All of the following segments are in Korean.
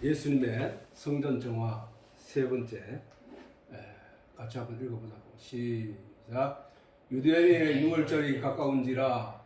예수님의 성전 정화 세 번째 같이 한번 읽어보자고. 시작. 유대인의 유월절이 가까운지라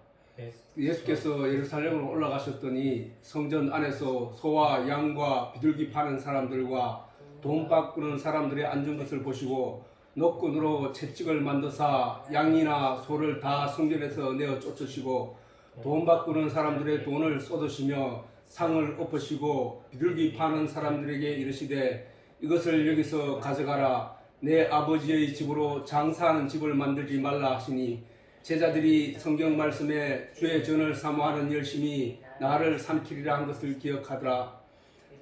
예수께서 예루살렘으로 올라가셨더니 성전 안에서 소와 양과 비둘기 파는 사람들과 돈 바꾸는 사람들이 앉은 것을 보시고 노끈으로 채찍을 만드사 양이나 소를 다 성전에서 내어 쫓으시고 돈 바꾸는 사람들의 돈을 쏟으시며 상을 엎으시고 비둘기 파는 사람들에게 이르시되 이것을 여기서 가져가라. 내 아버지의 집으로 장사하는 집을 만들지 말라 하시니 제자들이 성경 말씀에 주의 전을 사모하는 열심히 나를 삼키리라 한 것을 기억하더라.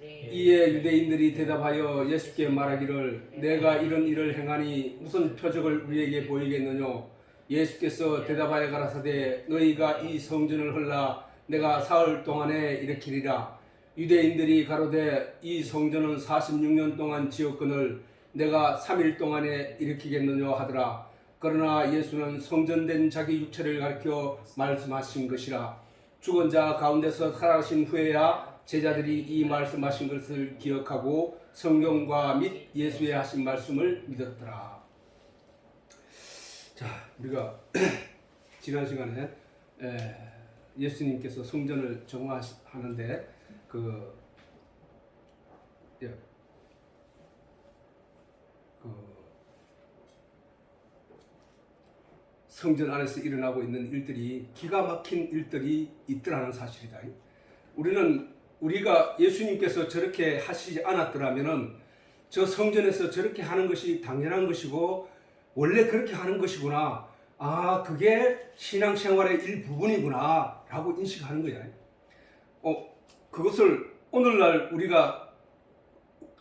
이에 유대인들이 대답하여 예수께 말하기를 내가 이런 일을 행하니 무슨 표적을 우리에게 보이겠느냐. 예수께서 대답하여 가라사대 너희가 이 성전을 헐라 내가 사흘 동안에 일으키리라. 유대인들이 가로되 이 성전은 46년 동안 지었거늘 내가 3일 동안에 일으키겠느냐 하더라. 그러나 예수는 성전된 자기 육체를 가리켜 말씀하신 것이라. 죽은 자 가운데서 살아나신 후에야 제자들이 이 말씀하신 것을 기억하고 성경과 및 예수의 하신 말씀을 믿었더라. 자, 우리가 지난 시간에 예수님께서 성전을 정화하는데 성전 안에서 일어나고 있는 일들이 기가 막힌 일들이 있더라는 사실이다. 우리가 예수님께서 저렇게 하시지 않았더라면은 저 성전에서 저렇게 하는 것이 당연한 것이고 원래 그렇게 하는 것이구나. 아, 그게 신앙생활의 일부분이구나 라고 인식하는 거야. 그것을 오늘날 우리가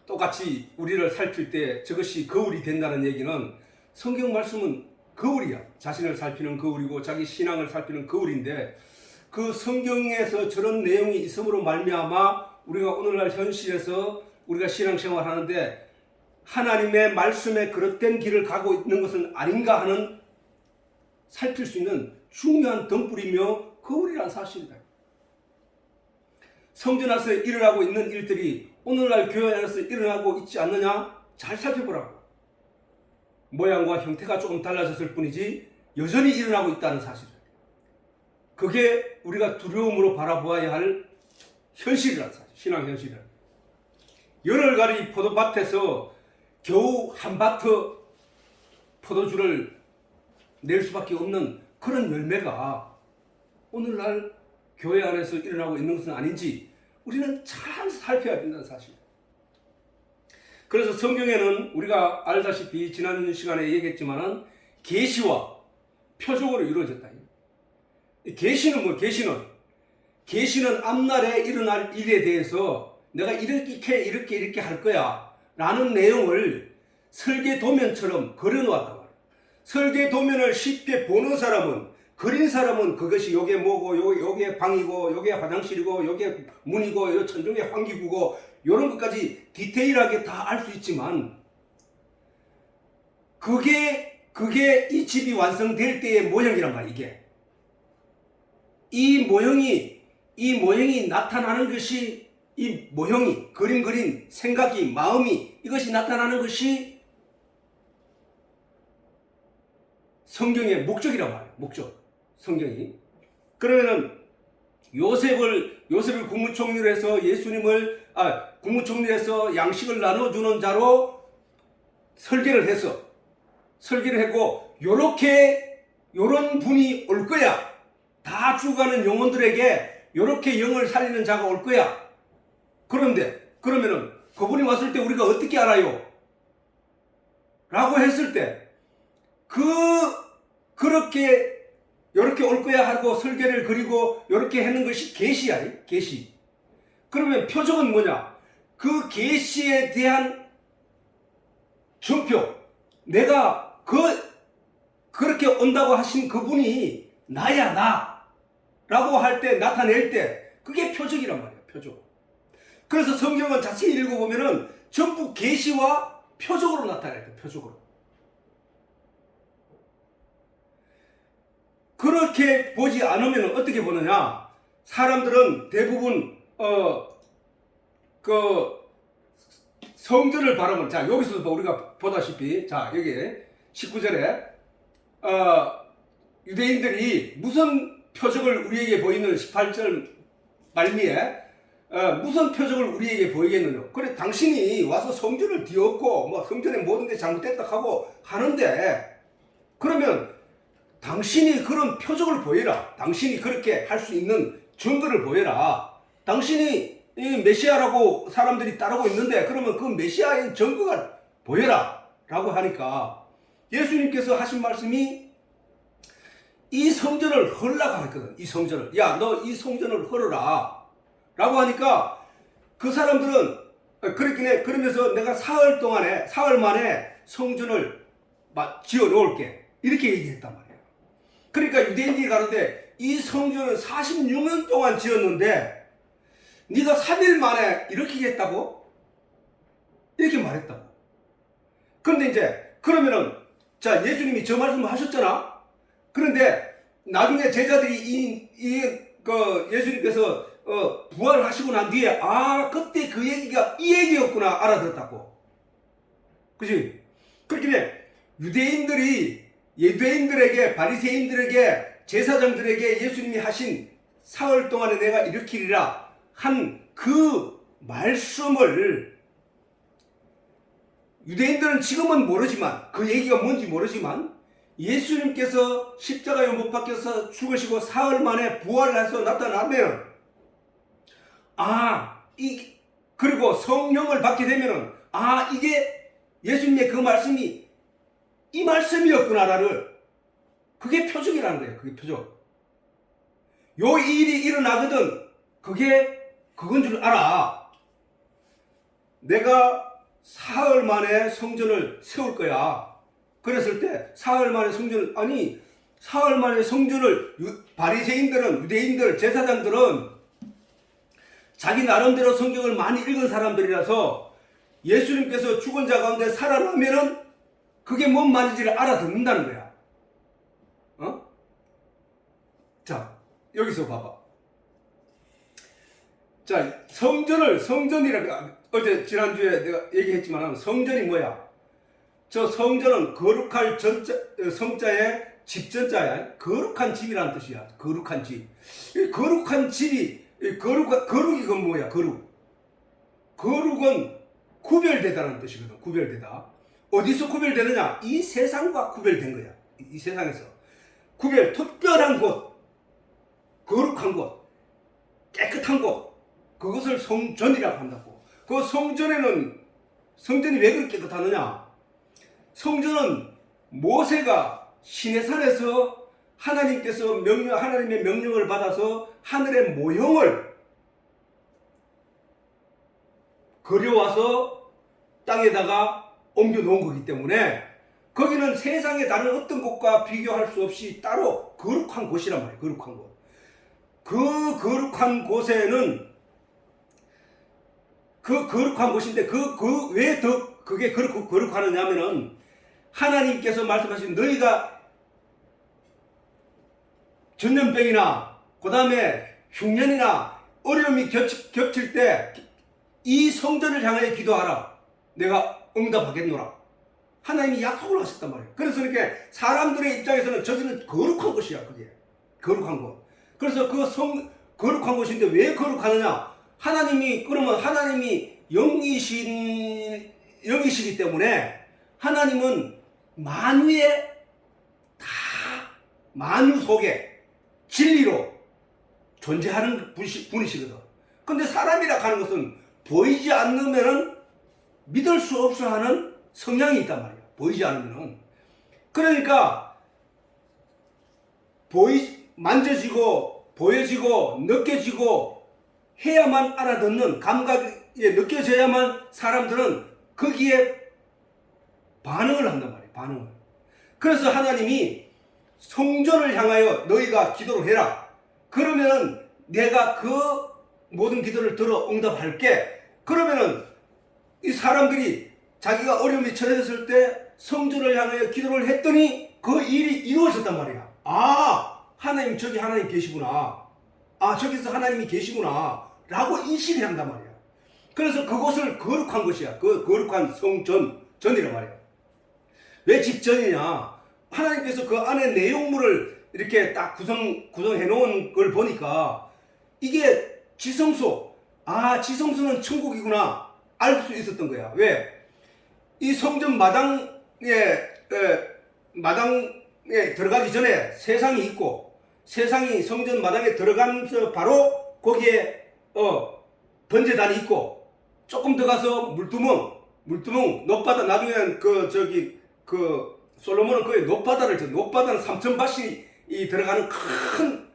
똑같이 우리를 살필 때 저것이 거울이 된다는 얘기는 성경 말씀은 거울이야. 자신을 살피는 거울이고 자기 신앙을 살피는 거울인데 그 성경에서 저런 내용이 있음으로 말미암아 우리가 오늘날 현실에서 우리가 신앙생활 하는데 하나님의 말씀에 그릇된 길을 가고 있는 것은 아닌가 하는 살필 수 있는 중요한 등불이며 거울이란 사실이다. 성전 안에서 일어나고 있는 일들이 오늘날 교회 안에서 일어나고 있지 않느냐? 잘 살펴보라고. 모양과 형태가 조금 달라졌을 뿐이지 여전히 일어나고 있다는 사실이다. 그게 우리가 두려움으로 바라보아야 할 현실이라는 사실, 신앙 현실이다. 열흘가리 포도밭에서 겨우 한 바트 포도주를 낼 수밖에 없는 그런 열매가 오늘날 교회 안에서 일어나고 있는 것은 아닌지 우리는 잘 살펴야 된다는 사실. 그래서 성경에는 우리가 알다시피 지난 시간에 얘기했지만은 계시와 표적으로 이루어졌다. 계시는 뭐 계시는 앞날에 일어날 일에 대해서 내가 이렇게 할 거야 라는 내용을 설계 도면처럼 그려놓았단 말이야. 설계 도면을 쉽게 보는 사람은, 그린 사람은 그것이 요게 뭐고 요게 방이고 요게 화장실이고 요게 문이고 요 천정에 환기구고 요런 것까지 디테일하게 다 알 수 있지만 그게 이 집이 완성될 때의 모형이란 말이야. 이게 이 모형이 나타나는 것이 이 모형이 그림 생각이 마음이 이것이 나타나는 것이 성경의 목적이란 말이에요. 목적. 성경이. 그러면은 요셉을 국무총리로 해서 국무총리로 해서 양식을 나눠주는 자로 설계를 했고 요런 분이 올 거야. 다 죽어가는 영혼들에게 요렇게 영을 살리는 자가 올 거야. 그러면은 그분이 왔을 때 우리가 어떻게 알아요? 라고 했을 때 요렇게 올 거야 하고 설계를 그리고 요렇게 하는 것이 계시야. 계시. 그러면 표적은 뭐냐? 그 계시에 대한 증표. 내가 그렇게 온다고 하신 그분이 나야 나 라고 할 때 나타낼 때 그게 표적이란 말이야. 표적. 그래서 성경은 자세히 읽어보면은 전부 계시와 표적으로 나타나야 돼. 표적으로. 그렇게 보지 않으면 어떻게 보느냐? 사람들은 대부분 성전을 바라보는, 자, 여기서도 우리가 보다시피, 자, 여기 19절에, 유대인들이 무슨 표적을 우리에게 보이는 18절 말미에, 무슨 표적을 우리에게 보이겠느냐. 그래, 당신이 와서 성전을 뒤엎고, 뭐, 성전에 모든 게 잘못됐다 하고 하는데, 그러면 당신이 그런 표적을 보여라. 당신이 그렇게 할 수 있는 증거를 보여라. 당신이 이 메시아라고 사람들이 따르고 있는데 그러면 그 메시아의 증거가 보여라 라고 하니까 예수님께서 하신 말씀이 이 성전을 헐라고 했거든. 이 성전을, 야, 너 이 성전을 헐어라 라고 하니까 그 사람들은 그렇긴 해. 그러면서 내가 사흘 만에 성전을 지어 놓을게 이렇게 얘기했단 말이에요. 그러니까 유대인들이 가는데 이 성전은 46년 동안 지었는데 네가 3일 만에 이렇게 했다고? 이렇게 말했다고. 그런데 이제 그러면은 자, 예수님이 저 말씀을 하셨잖아. 그런데 나중에 제자들이 예수님께서 부활하시고 난 뒤에 그때 그 얘기가 이 얘기였구나 알아들었다고. 그치? 그렇게 유대인들에게 바리새인들에게 제사장들에게 예수님이 하신 사흘 동안에 내가 일으키리라 한 그 말씀을 유대인들은 지금은 모르지만 그 얘기가 뭔지 모르지만 예수님께서 십자가에 못 박혀서 죽으시고 사흘 만에 부활을 해서 나타나면 그리고 성령을 받게 되면은 이게 예수님의 그 말씀이 이 말씀이었구나를 그게 표적이라는 거예요. 그게 표적. 요 일이 일어나거든 그건 줄 알아. 내가 사흘 만에 성전을 세울 거야. 그랬을 때 사흘 만에 성전을 바리새인들은 유대인들 제사장들은 자기 나름대로 성경을 많이 읽은 사람들이라서 예수님께서 죽은 자 가운데 살아나면은 그게 뭔 말인지를 알아듣는다는 거야. 자, 여기서 봐봐. 자, 성전이라고 어제 지난주에 내가 얘기했지만 성전이 뭐야? 저 성전은 거룩할 성자의 집전자야. 거룩한 집이라는 뜻이야. 거룩한 집. 이 거룩한 집이 거룩이 그건 뭐야? 거룩은 구별되다는 뜻이거든. 구별되다. 어디서 구별되느냐? 이 세상과 구별된 거야. 이 세상에서 특별한 곳, 거룩한 곳, 깨끗한 곳, 그것을 성전이라고 한다고. 그 성전이 왜 그렇게 깨끗하느냐? 성전은 모세가 시내산에서 하나님의 명령을 받아서 하늘의 모형을 그려와서 땅에다가 옮겨 놓은 거기 때문에 거기는 세상의 다른 어떤 곳과 비교할 수 없이 따로 거룩한 곳이란 말이에요. 거룩한 곳. 그 거룩한 곳에는 그 거룩한 곳인데 왜 더 그게 거룩하느냐면은 하나님께서 말씀하신 너희가 전염병이나 그 다음에 흉년이나 어려움이 겹칠 때 이 성전을 향하여 기도하라. 내가 응답하겠노라. 하나님이 약속을 하셨단 말이에요. 그래서 이렇게 사람들의 입장에서는 저기는 거룩한 곳이야. 그게 거룩한 곳. 그래서 거룩한 곳인데 왜 거룩하느냐? 그러면 하나님이 영이시기 때문에 하나님은 만유 속에 진리로 존재하는 분이시거든. 근데 사람이라 하는 것은 보이지 않으면은 믿을 수 없어 하는 성향이 있단 말이야. 보이지 않으면은. 그러니까 만져지고 보여지고 느껴지고 해야만 알아듣는 감각에 느껴져야만 사람들은 거기에 반응을 한단 말이에요. 반응을. 그래서 하나님이 성전을 향하여 너희가 기도를 해라. 그러면은 내가 그 모든 기도를 들어 응답할게. 그러면은 이 사람들이 자기가 어려움이 처해졌을 때 성전을 향하여 기도를 했더니 그 일이 이루어졌단 말이야. 하나님 저기 하나님 계시구나. 저기서 하나님이 계시구나 라고 인식을 한단 말이야. 그래서 그곳을 거룩한 것이야. 그 거룩한 전이란 말이야. 왜 집전이냐? 하나님께서 그 안에 내용물을 이렇게 딱 구성해 놓은 걸 보니까 이게 지성소. 아, 지성소는 천국이구나. 알 수 있었던 거야. 왜? 이 성전 마당에 들어가기 전에 세상이 있고, 세상이 성전 마당에 들어가면서 바로 거기에 번제단이 있고, 조금 더 가서 물두멍 높바다. 나중에는 솔로몬은 거의 높바다는 3,000밭이 들어가는 큰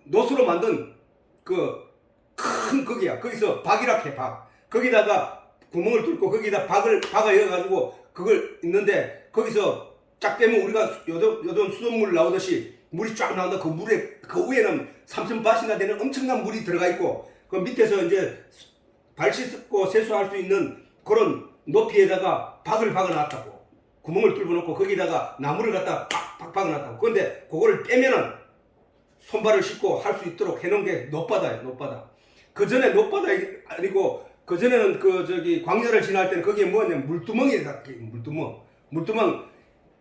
노수로 만든 큰 거기야. 거기서 박이라 해. 박. 거기다가 구멍을 뚫고 거기다 박아 여가지고 그걸 있는데, 거기서 쫙 빼면 우리가 요즘 수돗물 나오듯이 물이 쫙 나온다. 그 물에, 그 위에는 3,000밭이나 되는 엄청난 물이 들어가 있고, 그 밑에서 이제 발 씻고 세수할 수 있는 그런 높이에다가 박을 박아놨다고. 구멍을 뚫어놓고 거기다가 나무를 갖다 팍팍 박아놨다고. 그런데 그거를 빼면은 손발을 씻고 할 수 있도록 해놓은 게 높바다예요. 높바다. 그 전에 높바다 아니고, 그 전에는 광야를 지날 때는 거기에 뭐냐면 물두멍이다. 물두멍.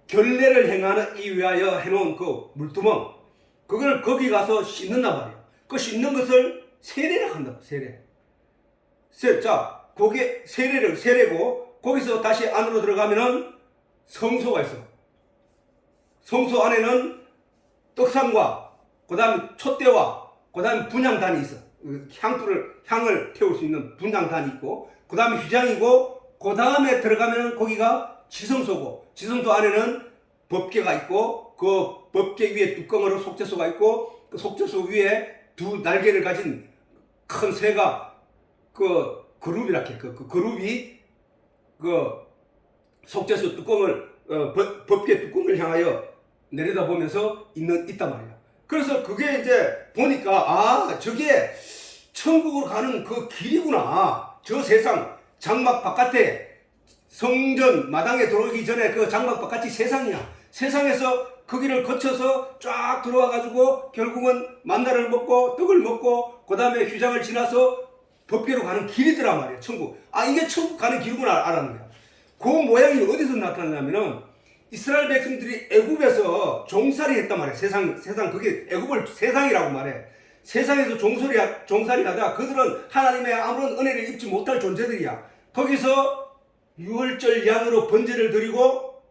결례를 행하는 이 위하여 해놓은 그 물두멍. 그걸 거기 가서 씻는단 말이에요. 그 씻는 것을 세례라 한다고. 세례. 자, 그게 세례고, 거기서 다시 안으로 들어가면은 성소가 있어. 성소 안에는 떡상과, 그 다음 촛대와, 그 다음 분향단이 있어. 향을 태울 수 있는 분향단이 있고, 그 다음에 휘장이고, 그 다음에 들어가면은 거기가 지성소고, 지성소 안에는 법궤가 있고, 그 법궤 위에 뚜껑으로 속죄소가 있고, 그 속죄소 위에 두 날개를 가진 큰 새가 그룹이라게, 그룹이 속죄소 뚜껑을, 법궤 뚜껑을 향하여 내려다보면서 있단 말이야. 그래서 그게 이제 보니까, 저게 천국으로 가는 그 길이구나. 저 세상, 장막 바깥에, 성전 마당에 들어오기 전에 그 장막 바깥이 세상이야. 세상에서 그 길을 거쳐서 쫙 들어와가지고 결국은 만나를 먹고 떡을 먹고 그 다음에 휘장을 지나서 법궤로 가는 길이더란 말이야. 천국. 이게 천국 가는 길이구나 알았는 거야. 그 모양이 어디서 나타나냐면은 이스라엘 백성들이 애굽에서 종살이 했단 말이야. 세상 그게 애굽을 세상이라고 말해. 세상에서 종살이 하다 그들은 하나님의 아무런 은혜를 입지 못할 존재들이야. 거기서 유월절 양으로 번제를 드리고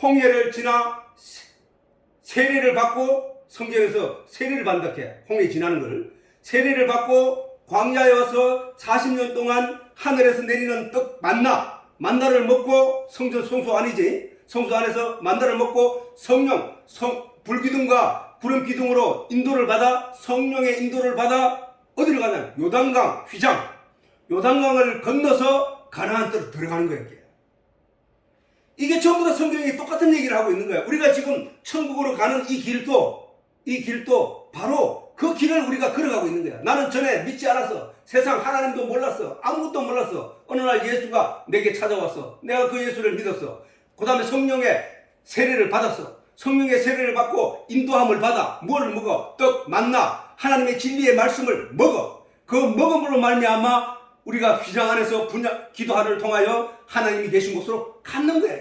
홍해를 지나 세례를 받고, 성경에서 세례를 받는다 해. 홍해 지나는 걸 세례를 받고 광야에 와서 40년 동안 하늘에서 내리는 떡 만나를 먹고, 성소 안이지. 성소 안에서 만나를 먹고 불기둥과 구름 기둥으로 인도를 받아, 성령의 인도를 받아 어디를 가냐? 요단강 휘장. 요단강을 건너서 가나안 땅으로 들어가는 거야. 이게 전부 다 성경이 똑같은 얘기를 하고 있는 거야. 우리가 지금 천국으로 가는 이 길도 바로 그 길을 우리가 걸어가고 있는 거야. 나는 전에 믿지 않았어. 세상 하나님도 몰랐어. 아무것도 몰랐어. 어느 날 예수가 내게 찾아왔어. 내가 그 예수를 믿었어. 그 다음에 성령의 세례를 받았어. 성령의 세례를 받고 인도함을 받아 뭐를 먹어? 떡, 만나, 하나님의 진리의 말씀을 먹어. 그 먹음으로 말미암아 우리가 휘장 안에서 기도하를 통하여 하나님이 계신 곳으로 갔는 거야.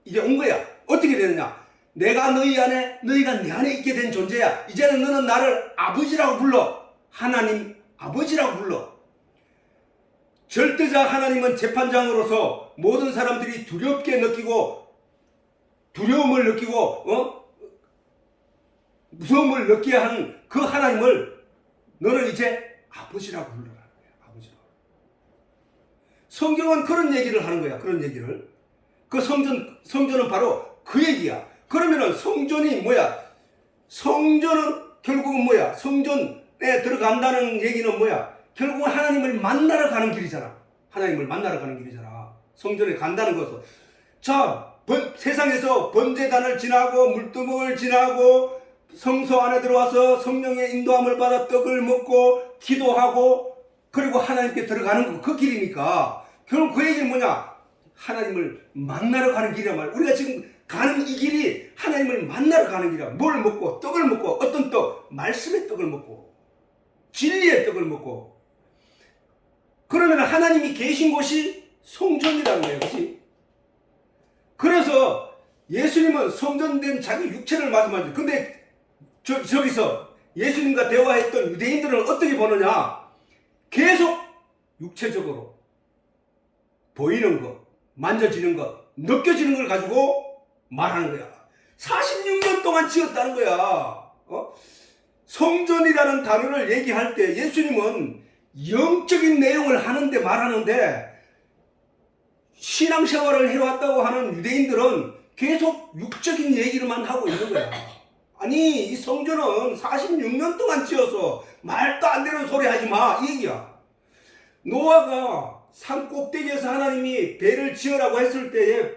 이게 온 거야. 어떻게 되느냐? 내가 너희 안에, 너희가 내 안에 있게 된 존재야. 이제는 너는 나를 아버지라고 불러. 하나님 아버지라고 불러. 절대자 하나님은 재판장으로서 모든 사람들이 두려움을 느끼고 무서움을 느끼게 하는 그 하나님을 너는 이제 아버지라고 불러라. 아버지라고. 성경은 그런 얘기를 하는 거야. 그런 얘기를. 그 성전은 바로 그 얘기야. 그러면은 성전이 뭐야? 성전은 결국은 뭐야? 성전에 들어간다는 얘기는 뭐야? 결국은 하나님을 만나러 가는 길이잖아. 하나님을 만나러 가는 길이잖아. 성전에 간다는 것은. 자, 세상에서 번제단을 지나고 물두멍을 지나고 성소 안에 들어와서 성령의 인도함을 받아 떡을 먹고 기도하고 그리고 하나님께 들어가는 거, 그 길이니까 결국 그 얘기는 뭐냐? 하나님을 만나러 가는 길이란 말이야. 우리가 지금 가는 이 길이 하나님을 만나러 가는 길이야. 뭘 먹고? 떡을 먹고. 어떤 떡? 말씀의 떡을 먹고 진리의 떡을 먹고 그러면 하나님이 계신 곳이 성전이라는 거예요. 그렇지? 그래서 예수님은 성전된 자기 육체를 말씀하죠. 근데 저기서 예수님과 대화했던 유대인들은 어떻게 보느냐? 계속 육체적으로 보이는 것, 만져지는 것, 느껴지는 걸 가지고 말하는 거야. 46년 동안 지었다는 거야. 성전이라는 단어를 얘기할 때 예수님은 영적인 내용을 하는데 말하는데, 신앙생활을 해왔다고 하는 유대인들은 계속 육적인 얘기를만 하고 있는 거야. 아니, 이 성전은 46년 동안 지어서 말도 안 되는 소리 하지 마, 이 얘기야. 노아가 산 꼭대기에서 하나님이 배를 지으라고 했을 때에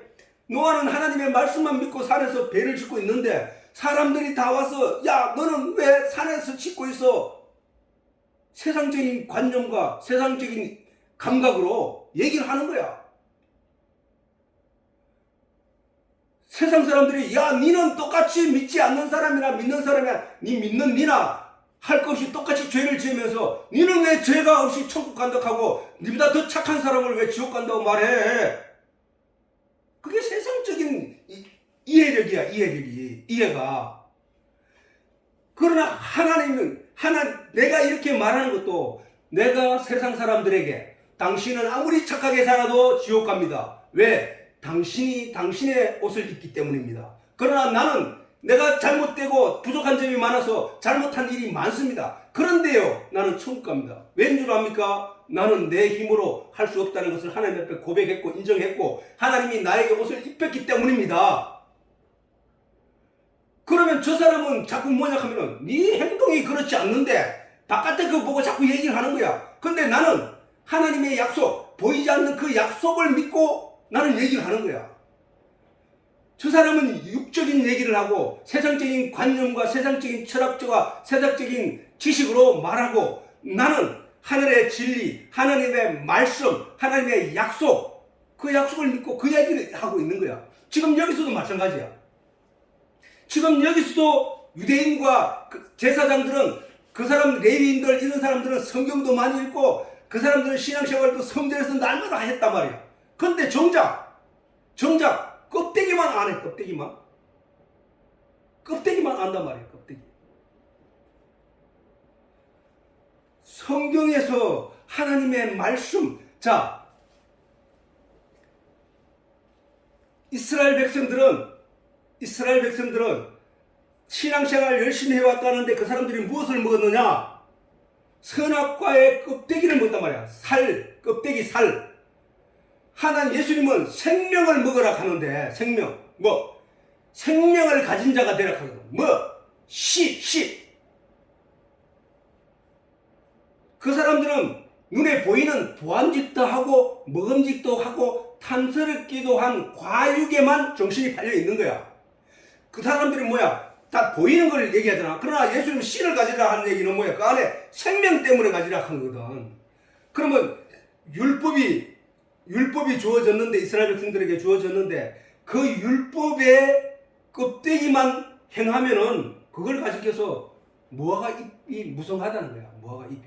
노아는 하나님의 말씀만 믿고 산에서 배를 짓고 있는데, 사람들이 다 와서 야, 너는 왜 산에서 짓고 있어? 세상적인 관념과 세상적인 감각으로 얘기를 하는 거야. 세상 사람들이 야, 니는 똑같이 믿지 않는 사람이나 믿는 사람이나 니 믿는 니나 할 것 없이 똑같이 죄를 지으면서 니는 왜 죄가 없이 천국 간다고 하고 니보다 더 착한 사람을 왜 지옥 간다고 말해? 그게 세상적인 이해력이야. 이해가. 그러나 하나님은 내가 이렇게 말하는 것도, 내가 세상 사람들에게 당신은 아무리 착하게 살아도 지옥 갑니다. 왜? 당신이 당신의 옷을 입기 때문입니다. 그러나 나는 내가 잘못되고 부족한 점이 많아서 잘못한 일이 많습니다. 그런데요, 나는 천국 갑니다. 왠 줄 압니까? 나는 내 힘으로 할 수 없다는 것을 하나님 앞에 고백했고 인정했고 하나님이 나에게 옷을 입혔기 때문입니다. 그러면 저 사람은 자꾸 뭐냐 하면은 네 행동이 그렇지 않는데 바깥에 그거 보고 자꾸 얘기를 하는 거야. 근데 나는 하나님의 약속, 보이지 않는 그 약속을 믿고 나는 얘기를 하는 거야. 저 사람은 육적인 얘기를 하고 세상적인 관념과 세상적인 철학과 세상적인 지식으로 말하고, 나는 하늘의 진리, 하나님의 말씀, 하나님의 약속, 그 약속을 믿고 그 얘기를 하고 있는 거야. 지금 여기서도 마찬가지야. 지금 여기서도 유대인과 그 제사장들은, 그 사람 레위인들 이런 사람들은 성경도 많이 읽고 그 사람들은 신앙생활도 성전에서 날마다 했단 말이야. 근데 정작 껍데기만 안 해. 껍데기만 안단 말이야. 껍데기. 성경에서 하나님의 말씀, 자, 이스라엘 백성들은 신앙생활 열심히 해왔다는데 그 사람들이 무엇을 먹었느냐? 선악과의 껍데기를 먹었단 말이야. 껍데기 살. 예수님은 생명을 먹으라 하는데, 생명을 가진 자가 되라 하거든. 그 사람들은 눈에 보이는 보암직도 하고 먹음직도 하고 탐스럽기도 한 과육에만 정신이 팔려 있는 거야. 그 사람들이 다 보이는 걸 얘기하잖아. 그러나 예수님은 씨를 가지라 하는 얘기는 그 안에 생명 때문에 가지라 하는 거거든. 그러면 율법이 주어졌는데, 이스라엘 백성들에게 주어졌는데, 그 율법의 껍데기만 행하면은 그걸 가지고서 무화과 잎이 무성하다는 거야. 무화과 잎이.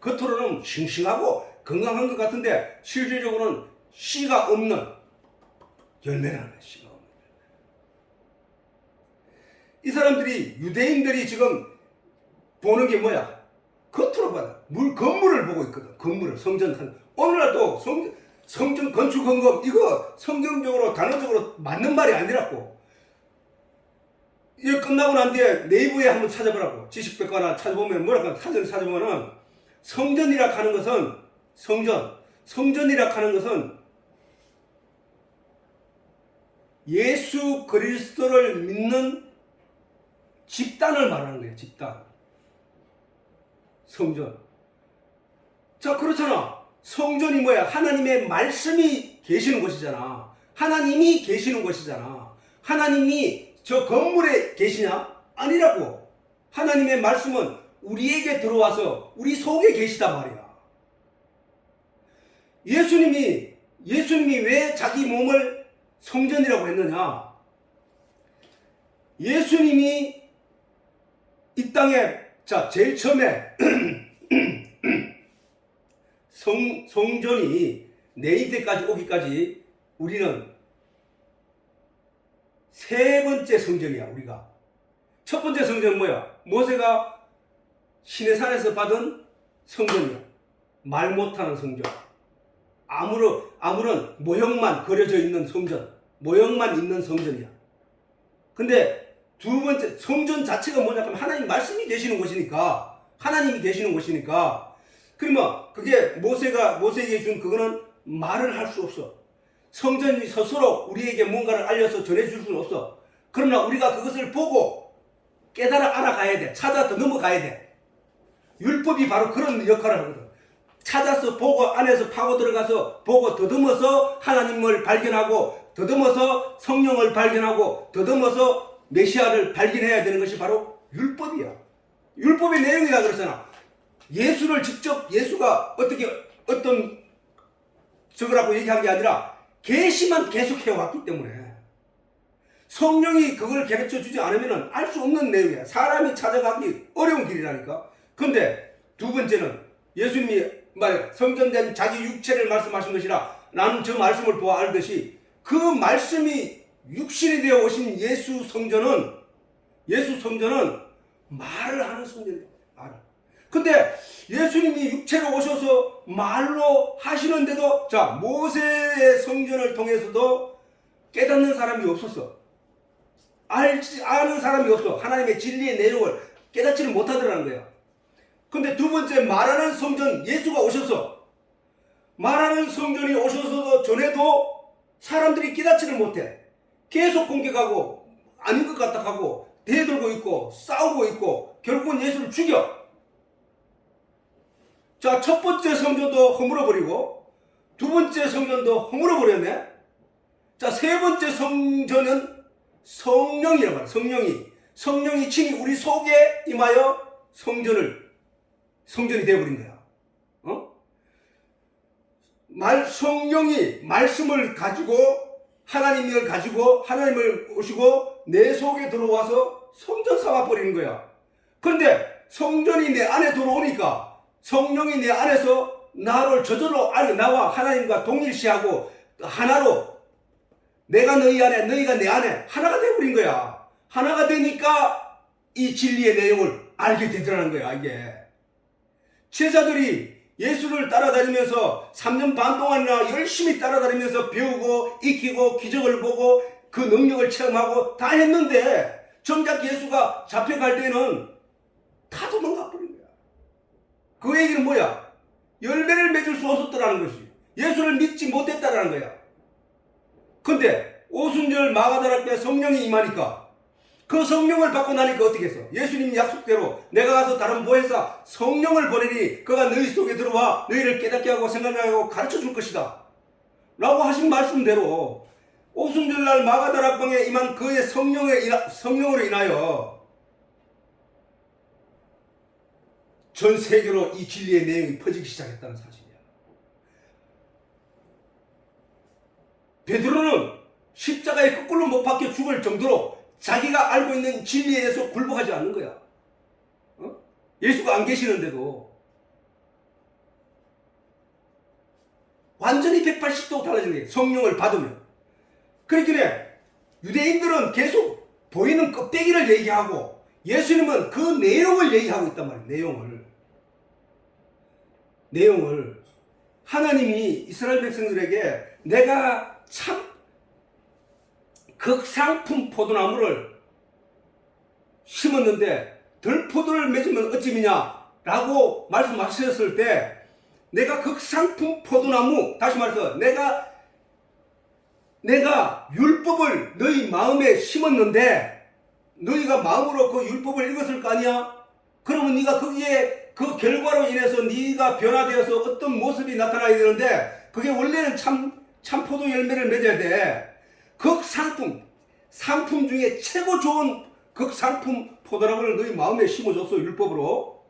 겉으로는 싱싱하고 건강한 것 같은데 실질적으로는 씨가 없는 열매라는 거야. 씨가 없는 열매. 이 사람들이, 유대인들이 지금 보는 게 뭐야? 겉으로 봐라. 건물을 보고 있거든. 건물을, 오늘날도 성전 건축 헌금, 이거 성경적으로 단어적으로 맞는 말이 아니라고. 이거 끝나고 난 뒤에 네이버에 한번 찾아보라고. 지식백과나 찾아보면 사전에 찾아보면은 성전이라 하는 것은 성전이라 하는 것은 예수 그리스도를 믿는 집단을 말하는 거예요. 집단. 성전. 자, 그렇잖아. 성전이 하나님의 말씀이 계시는 곳이잖아. 하나님이 계시는 곳이잖아. 하나님이 저 건물에 계시냐? 아니라고. 하나님의 말씀은 우리에게 들어와서 우리 속에 계시단 말이야. 예수님이 왜 자기 몸을 성전이라고 했느냐? 예수님이 이 땅에, 제일 처음에 성전이 내 인때까지 오기까지 우리는 세 번째 성전이야. 우리가 첫 번째 성전은 뭐야? 모세가 시내산에서 받은 성전이야. 말 못하는 성전. 아무런 모형만 그려져 있는 성전. 모형만 있는 성전이야. 근데 두 번째 성전 자체가 뭐냐 하면 하나님 말씀이 계시는 곳이니까, 하나님이 계시는 곳이니까, 그러면 그게 모세에게 준 그거는 말을 할 수 없어. 성전이 스스로 우리에게 뭔가를 알려서 전해줄 수는 없어. 그러나 우리가 그것을 보고 깨달아 알아가야 돼. 찾아서 넘어가야 돼. 율법이 바로 그런 역할을 하거든. 찾아서 보고 안에서 파고 들어가서 보고 더듬어서 하나님을 발견하고, 더듬어서 성령을 발견하고, 더듬어서 메시아를 발견해야 되는 것이 바로 율법이야. 율법의 내용이라 그랬잖아. 예수를 직접 예수가 어떤 적으라고 얘기한 게 아니라 계시만 계속 해왔기 때문에 성령이 그걸 가르쳐 주지 않으면 알 수 없는 내용이야. 사람이 찾아가기 어려운 길이라니까. 근데 두 번째는 예수님이 성전된 자기 육체를 말씀하신 것이라 나는 저 말씀을 보아 알듯이 그 말씀이 육신이 되어 오신 예수 성전은 말을 하는 성전이에요. 말을. 근데 예수님이 육체로 오셔서 말로 하시는데도 모세의 성전을 통해서도 깨닫는 사람이 없었어. 아는 사람이 없어. 하나님의 진리의 내용을 깨닫지를 못하더라는 거야. 근데 두 번째 말하는 성전, 예수가 오셔서 말하는 성전이 오셔서도 전에도 사람들이 깨닫지를 못해. 계속 공격하고 아닌 것 같다 하고 대들고 있고 싸우고 있고 결국은 예수를 죽여. 첫 번째 성전도 허물어버리고 두 번째 성전도 허물어버렸네. 세 번째 성전은 성령이란 말이야. 성령이 친히 우리 속에 임하여 성전이 되어버린 거야. 성령이 말씀을 가지고 하나님을 오시고 내 속에 들어와서 성전 삼아버리는 거야. 그런데 성전이 내 안에 들어오니까 성령이 내 안에서 나를 저절로 나와 하나님과 동일시하고 하나로 내가 너희 안에 너희가 내 안에 하나가 되어버린 거야. 하나가 되니까 이 진리의 내용을 알게 되더라는 거야. 이게 제자들이 예수를 따라다니면서 3년 반 동안이나 열심히 따라다니면서 배우고 익히고 기적을 보고 그 능력을 체험하고 다 했는데 정작 예수가 잡혀갈 때는 다 도망가 버린 거야. 그 얘기는 뭐야? 열매를 맺을 수 없었다라는 것이, 예수를 믿지 못했다라는 거야. 근데 오순절 마가다락 때 성령이 임하니까 그 성령을 받고 나니까 어떻게 했어? 예수님 약속대로 내가 가서 다른 보혜사 성령을 보내니 그가 너희 속에 들어와 너희를 깨닫게 하고 생각나게 하고 가르쳐 줄 것이다 라고 하신 말씀대로 오순절날 마가다락방에 임한 그의 성령으로 인하여 전 세계로 이 진리의 내용이 퍼지기 시작했다는 사실이야. 베드로는 십자가에 거꾸로 못 박혀 죽을 정도로 자기가 알고 있는 진리에 대해서 굴복하지 않는 거야. 예수가 안 계시는데도 완전히 180도 달라진 거예요. 성령을 받으면. 그러니까 유대인들은 계속 보이는 껍데기를 얘기하고 예수님은 그 내용을 얘기하고 있단 말이에요. 내용을 하나님이 이스라엘 백성들에게 내가 참 극상품 포도나무를 심었는데 들포도를 맺으면 어찌미냐 라고 말씀하셨을 때 내가 극상품 포도나무, 다시 말해서 내가 율법을 너희 마음에 심었는데 너희가 마음으로 그 율법을 읽었을 거 아니야? 그러면 네가 거기에 그 결과로 인해서 네가 변화되어서 어떤 모습이 나타나야 되는데 그게 원래는 참 포도 열매를 맺어야 돼. 상품 중에 최고 좋은 극상품 포도나무를 너희 마음에 심어줬어, 율법으로.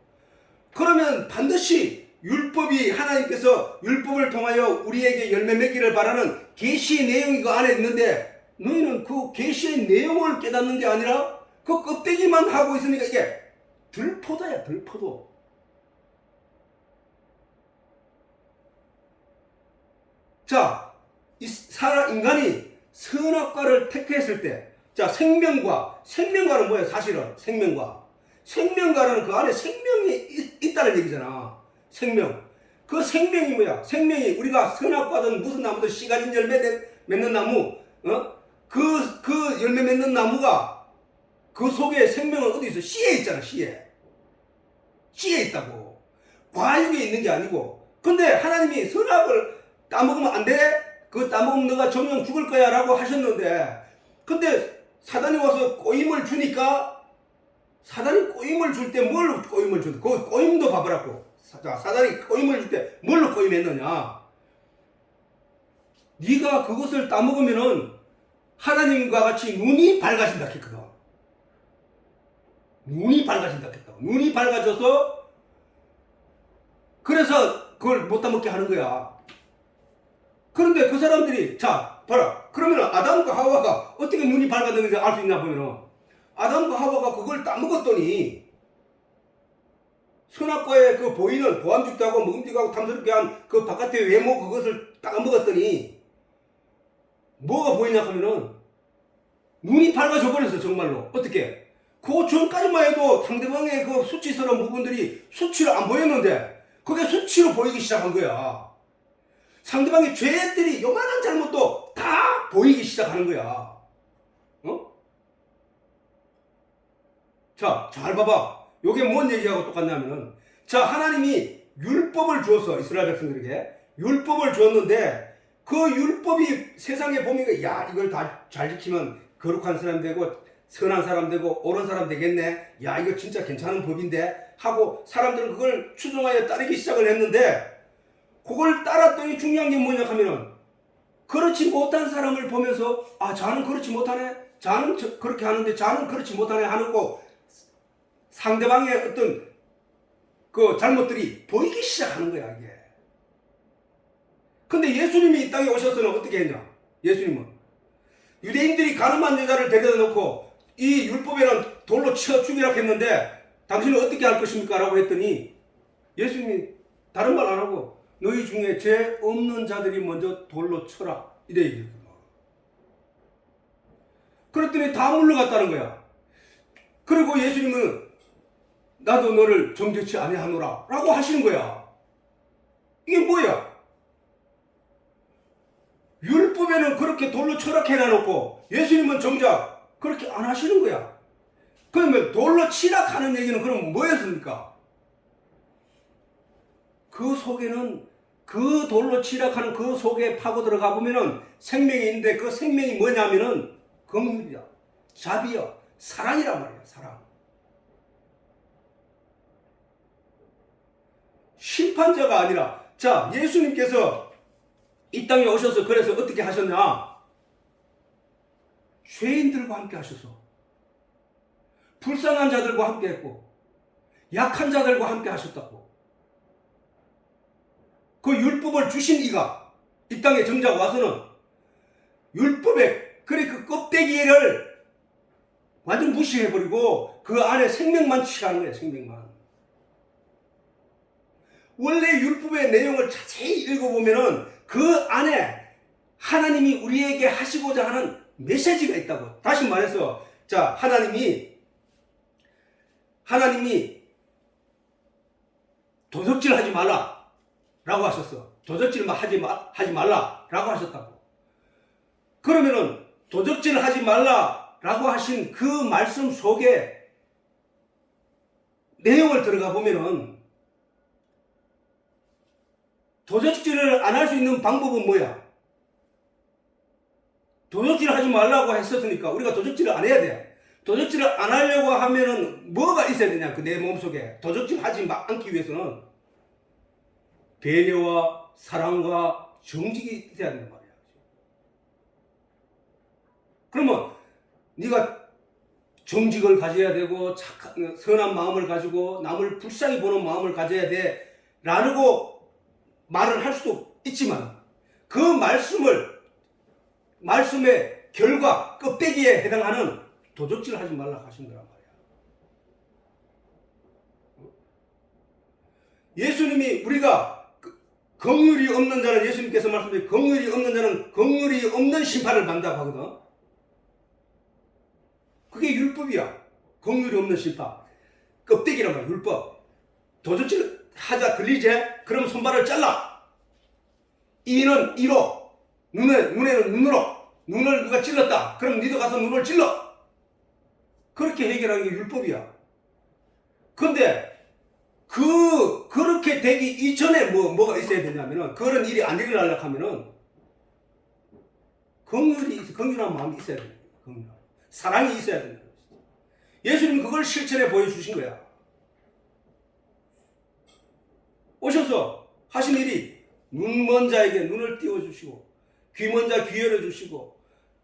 그러면 반드시 율법이 하나님께서 율법을 통하여 우리에게 열매 맺기를 바라는 계시의 내용이 그 안에 있는데 너희는 그 계시의 내용을 깨닫는 게 아니라 그 껍데기만 하고 있으니까 이게 들포도야, 들포도. 자, 인간이 선악과를 택했을 때, 자, 생명과는 뭐예요? 사실은 생명과는 그 안에 생명이 있다는 얘기잖아. 그 생명이 뭐야? 생명이 우리가 선악과든 무슨 나무든 씨 가진 열매 맺는 나무, 그 열매 맺는 나무가 그 속에 생명은 어디 있어? 씨에 있잖아. 씨에 있다고. 과육에 있는 게 아니고. 근데 하나님이 선악을 따먹으면 안 돼? 그거 따먹으면 너가 정령 죽을 거야 라고 하셨는데, 근데 사단이 와서 꼬임을 주니까, 사단이 꼬임을 줄 때 뭘로 꼬임을 주는데, 그 꼬임도 봐보라고. 사단이 꼬임을 줄 때 뭘로 꼬임했느냐? 네가 그것을 따먹으면은 하나님과 같이 눈이 밝아진다 했거든. 눈이 밝아져서 그래서 그걸 못 따먹게 하는 거야. 그런데 그 사람들이, 자, 봐라. 그러면 아담과 하와가 어떻게 눈이 밝았는지 알 수 있나 보면은, 아담과 하와가 그걸 따먹었더니, 선악과에 그 보이는 보암직도 하고 먹음직도 하고 탐스럽게 한 그 바깥의 외모 그것을 따먹었더니, 뭐가 보이냐 하면은, 눈이 밝아져 버렸어, 정말로. 어떻게? 그 전까지만 해도 상대방의 그 수치스러운 부분들이 수치로 안 보였는데, 그게 수치로 보이기 시작한 거야. 상대방의 죄들이 요만한 잘못도 다 보이기 시작하는 거야. 자, 잘 봐봐. 요게 뭔 얘기하고 똑같냐면은, 자, 하나님이 율법을 주었어. 이스라엘 백성들에게. 율법을 주었는데, 그 율법이 세상에 보면, 야, 이걸 다 잘 지키면 거룩한 사람 되고, 선한 사람 되고, 옳은 사람 되겠네. 야, 이거 진짜 괜찮은 법인데. 하고, 사람들은 그걸 추종하여 따르기 시작을 했는데, 그걸 따랐더니 중요한 게 뭐냐 하면은, 그렇지 못한 사람을 보면서, 아, 자는 그렇지 못하네. 자는 그렇게 하는데 자는 그렇지 못하네 하는 거, 상대방의 어떤 그 잘못들이 보이기 시작하는 거야, 이게. 근데 예수님이 이 땅에 오셔서는 어떻게 했냐? 예수님은 유대인들이 가늠한 여자를 데려다 놓고 이 율법에는 돌로 쳐 죽이라 했는데 당신은 어떻게 할 것입니까? 라고 했더니 예수님이 다른 말 안 하고 너희 중에 죄 없는 자들이 먼저 돌로 쳐라, 이래 얘기했거든. 그랬더니 다 물러갔다는 거야. 그리고 예수님은 나도 너를 정죄치 아니하노라 라고 하시는 거야. 이게 뭐야? 율법에는 그렇게 돌로 쳐라 해놔놓고 예수님은 정작 그렇게 안 하시는 거야. 그러면 돌로 치라 하는 얘기는 그럼 뭐였습니까? 그 속에는, 그 돌로 치라 하는 그 속에 파고 들어가 보면은 생명이 있는데, 그 생명이 뭐냐면은 긍휼이야, 자비야, 사랑이란 말이야. 사랑. 심판자가 아니라, 자, 예수님께서 이 땅에 오셔서 그래서 어떻게 하셨냐? 죄인들과 함께 하셔서 불쌍한 자들과 함께 했고 약한 자들과 함께 하셨다고. 그 율법을 주신 이가 이 땅에 정작 와서는 율법의 그 껍데기를 완전 무시해버리고 그 안에 생명만 취하는 거예요. 생명만. 원래 율법의 내용을 자세히 읽어보면은 그 안에 하나님이 우리에게 하시고자 하는 메시지가 있다고. 다시 말해서, 자, 하나님이 도적질 하지 말라 라고 하셨어. 도적질 하지 말라 라고 하셨다고. 그러면은 도적질 하지 말라 라고 하신 그 말씀 속에 내용을 들어가 보면은 도적질을 안 할 수 있는 방법은 뭐야? 도적질 하지 말라고 했었으니까 우리가 도적질을 안 해야 돼. 도적질을 안 하려고 하면은 뭐가 있어야 되냐? 그 내 몸속에 도적질 하지 않기 위해서는 배려와 사랑과 정직이 있어야 된단 말이야. 그러면 네가 정직을 가져야 되고 착한 선한 마음을 가지고 남을 불쌍히 보는 마음을 가져야 돼 라고 말을 할 수도 있지만, 그 말씀의 결과 껍데기에 해당하는 도적질을 하지 말라고 하신 거란 말이야. 예수님이 우리가 긍휼이 없는 자는 예수님께서 말씀하신 긍휼이 없는 자는 긍휼이 없는 심판을 받는다고 하거든. 그게 율법이야. 긍휼이 없는 심판. 껍데기란 말이야. 율법. 도적질 하자 걸리제? 그럼 손발을 잘라. 이는 이로, 눈에는 눈으로. 눈을 누가 찔렀다. 그럼 니도 가서 눈을 찔러. 그렇게 해결하는 게 율법이야. 근데 그렇게 되기 이전에 뭐가 있어야 되냐면은, 그런 일이 안 일어나려고 하면은 긍휼한 마음이 있어야 돼. 사랑이 있어야 된다. 예수님은 그걸 실천해 보여주신 거야. 오셔서 하신 일이 눈 먼 자에게 눈을 띄워주시고, 귀 먼 자 귀 열어주시고,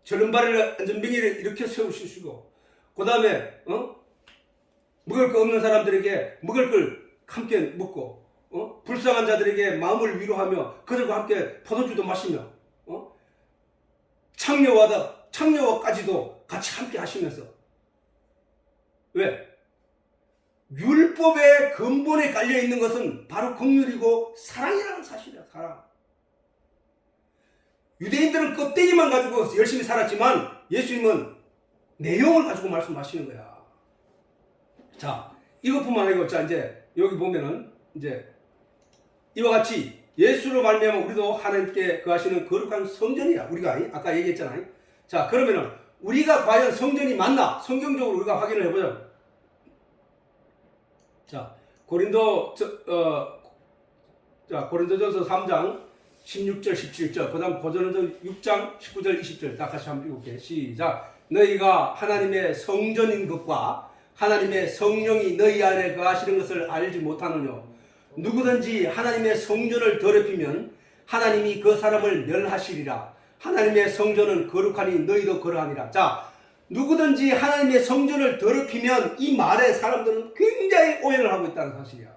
절름발을 안전병이를 이렇게 세우시고, 그 다음에 먹을 거 없는 사람들에게 먹을 걸 함께 먹고, 불쌍한 자들에게 마음을 위로하며 그들과 함께 포도주도 마시며, 창녀와까지도 같이 함께 하시면서. 왜? 율법의 근본에 깔려 있는 것은 바로 긍휼이고 사랑이라는 사실이야. 사랑. 유대인들은 껍데기만 가지고 열심히 살았지만 예수님은 내용을 가지고 말씀하시는 거야. 자, 이것뿐만 아니고, 자, 이제 여기 보면은 이제 이와 같이 예수로 말미암아 우리도 하나님께 거하시는 거룩한 성전이야. 우리가 아까 얘기했잖아요. 자, 그러면은 우리가 과연 성전이 맞나? 성경적으로 우리가 확인을 해보자. 자, 고린도전서 3장 16절 17절, 그 다음 고린도전서 6장 19절 20절 다 같이 한번 읽을게. 시작. 너희가 하나님의 성전인 것과 하나님의 성령이 너희 안에 거하시는 것을 알지 못하느냐? 누구든지 하나님의 성전을 더럽히면 하나님이 그 사람을 멸하시리라. 하나님의 성전은 거룩하니 너희도 그러하니라. 자, 누구든지 하나님의 성전을 더럽히면, 이 말에 사람들은 굉장히 오해를 하고 있다는 사실이야.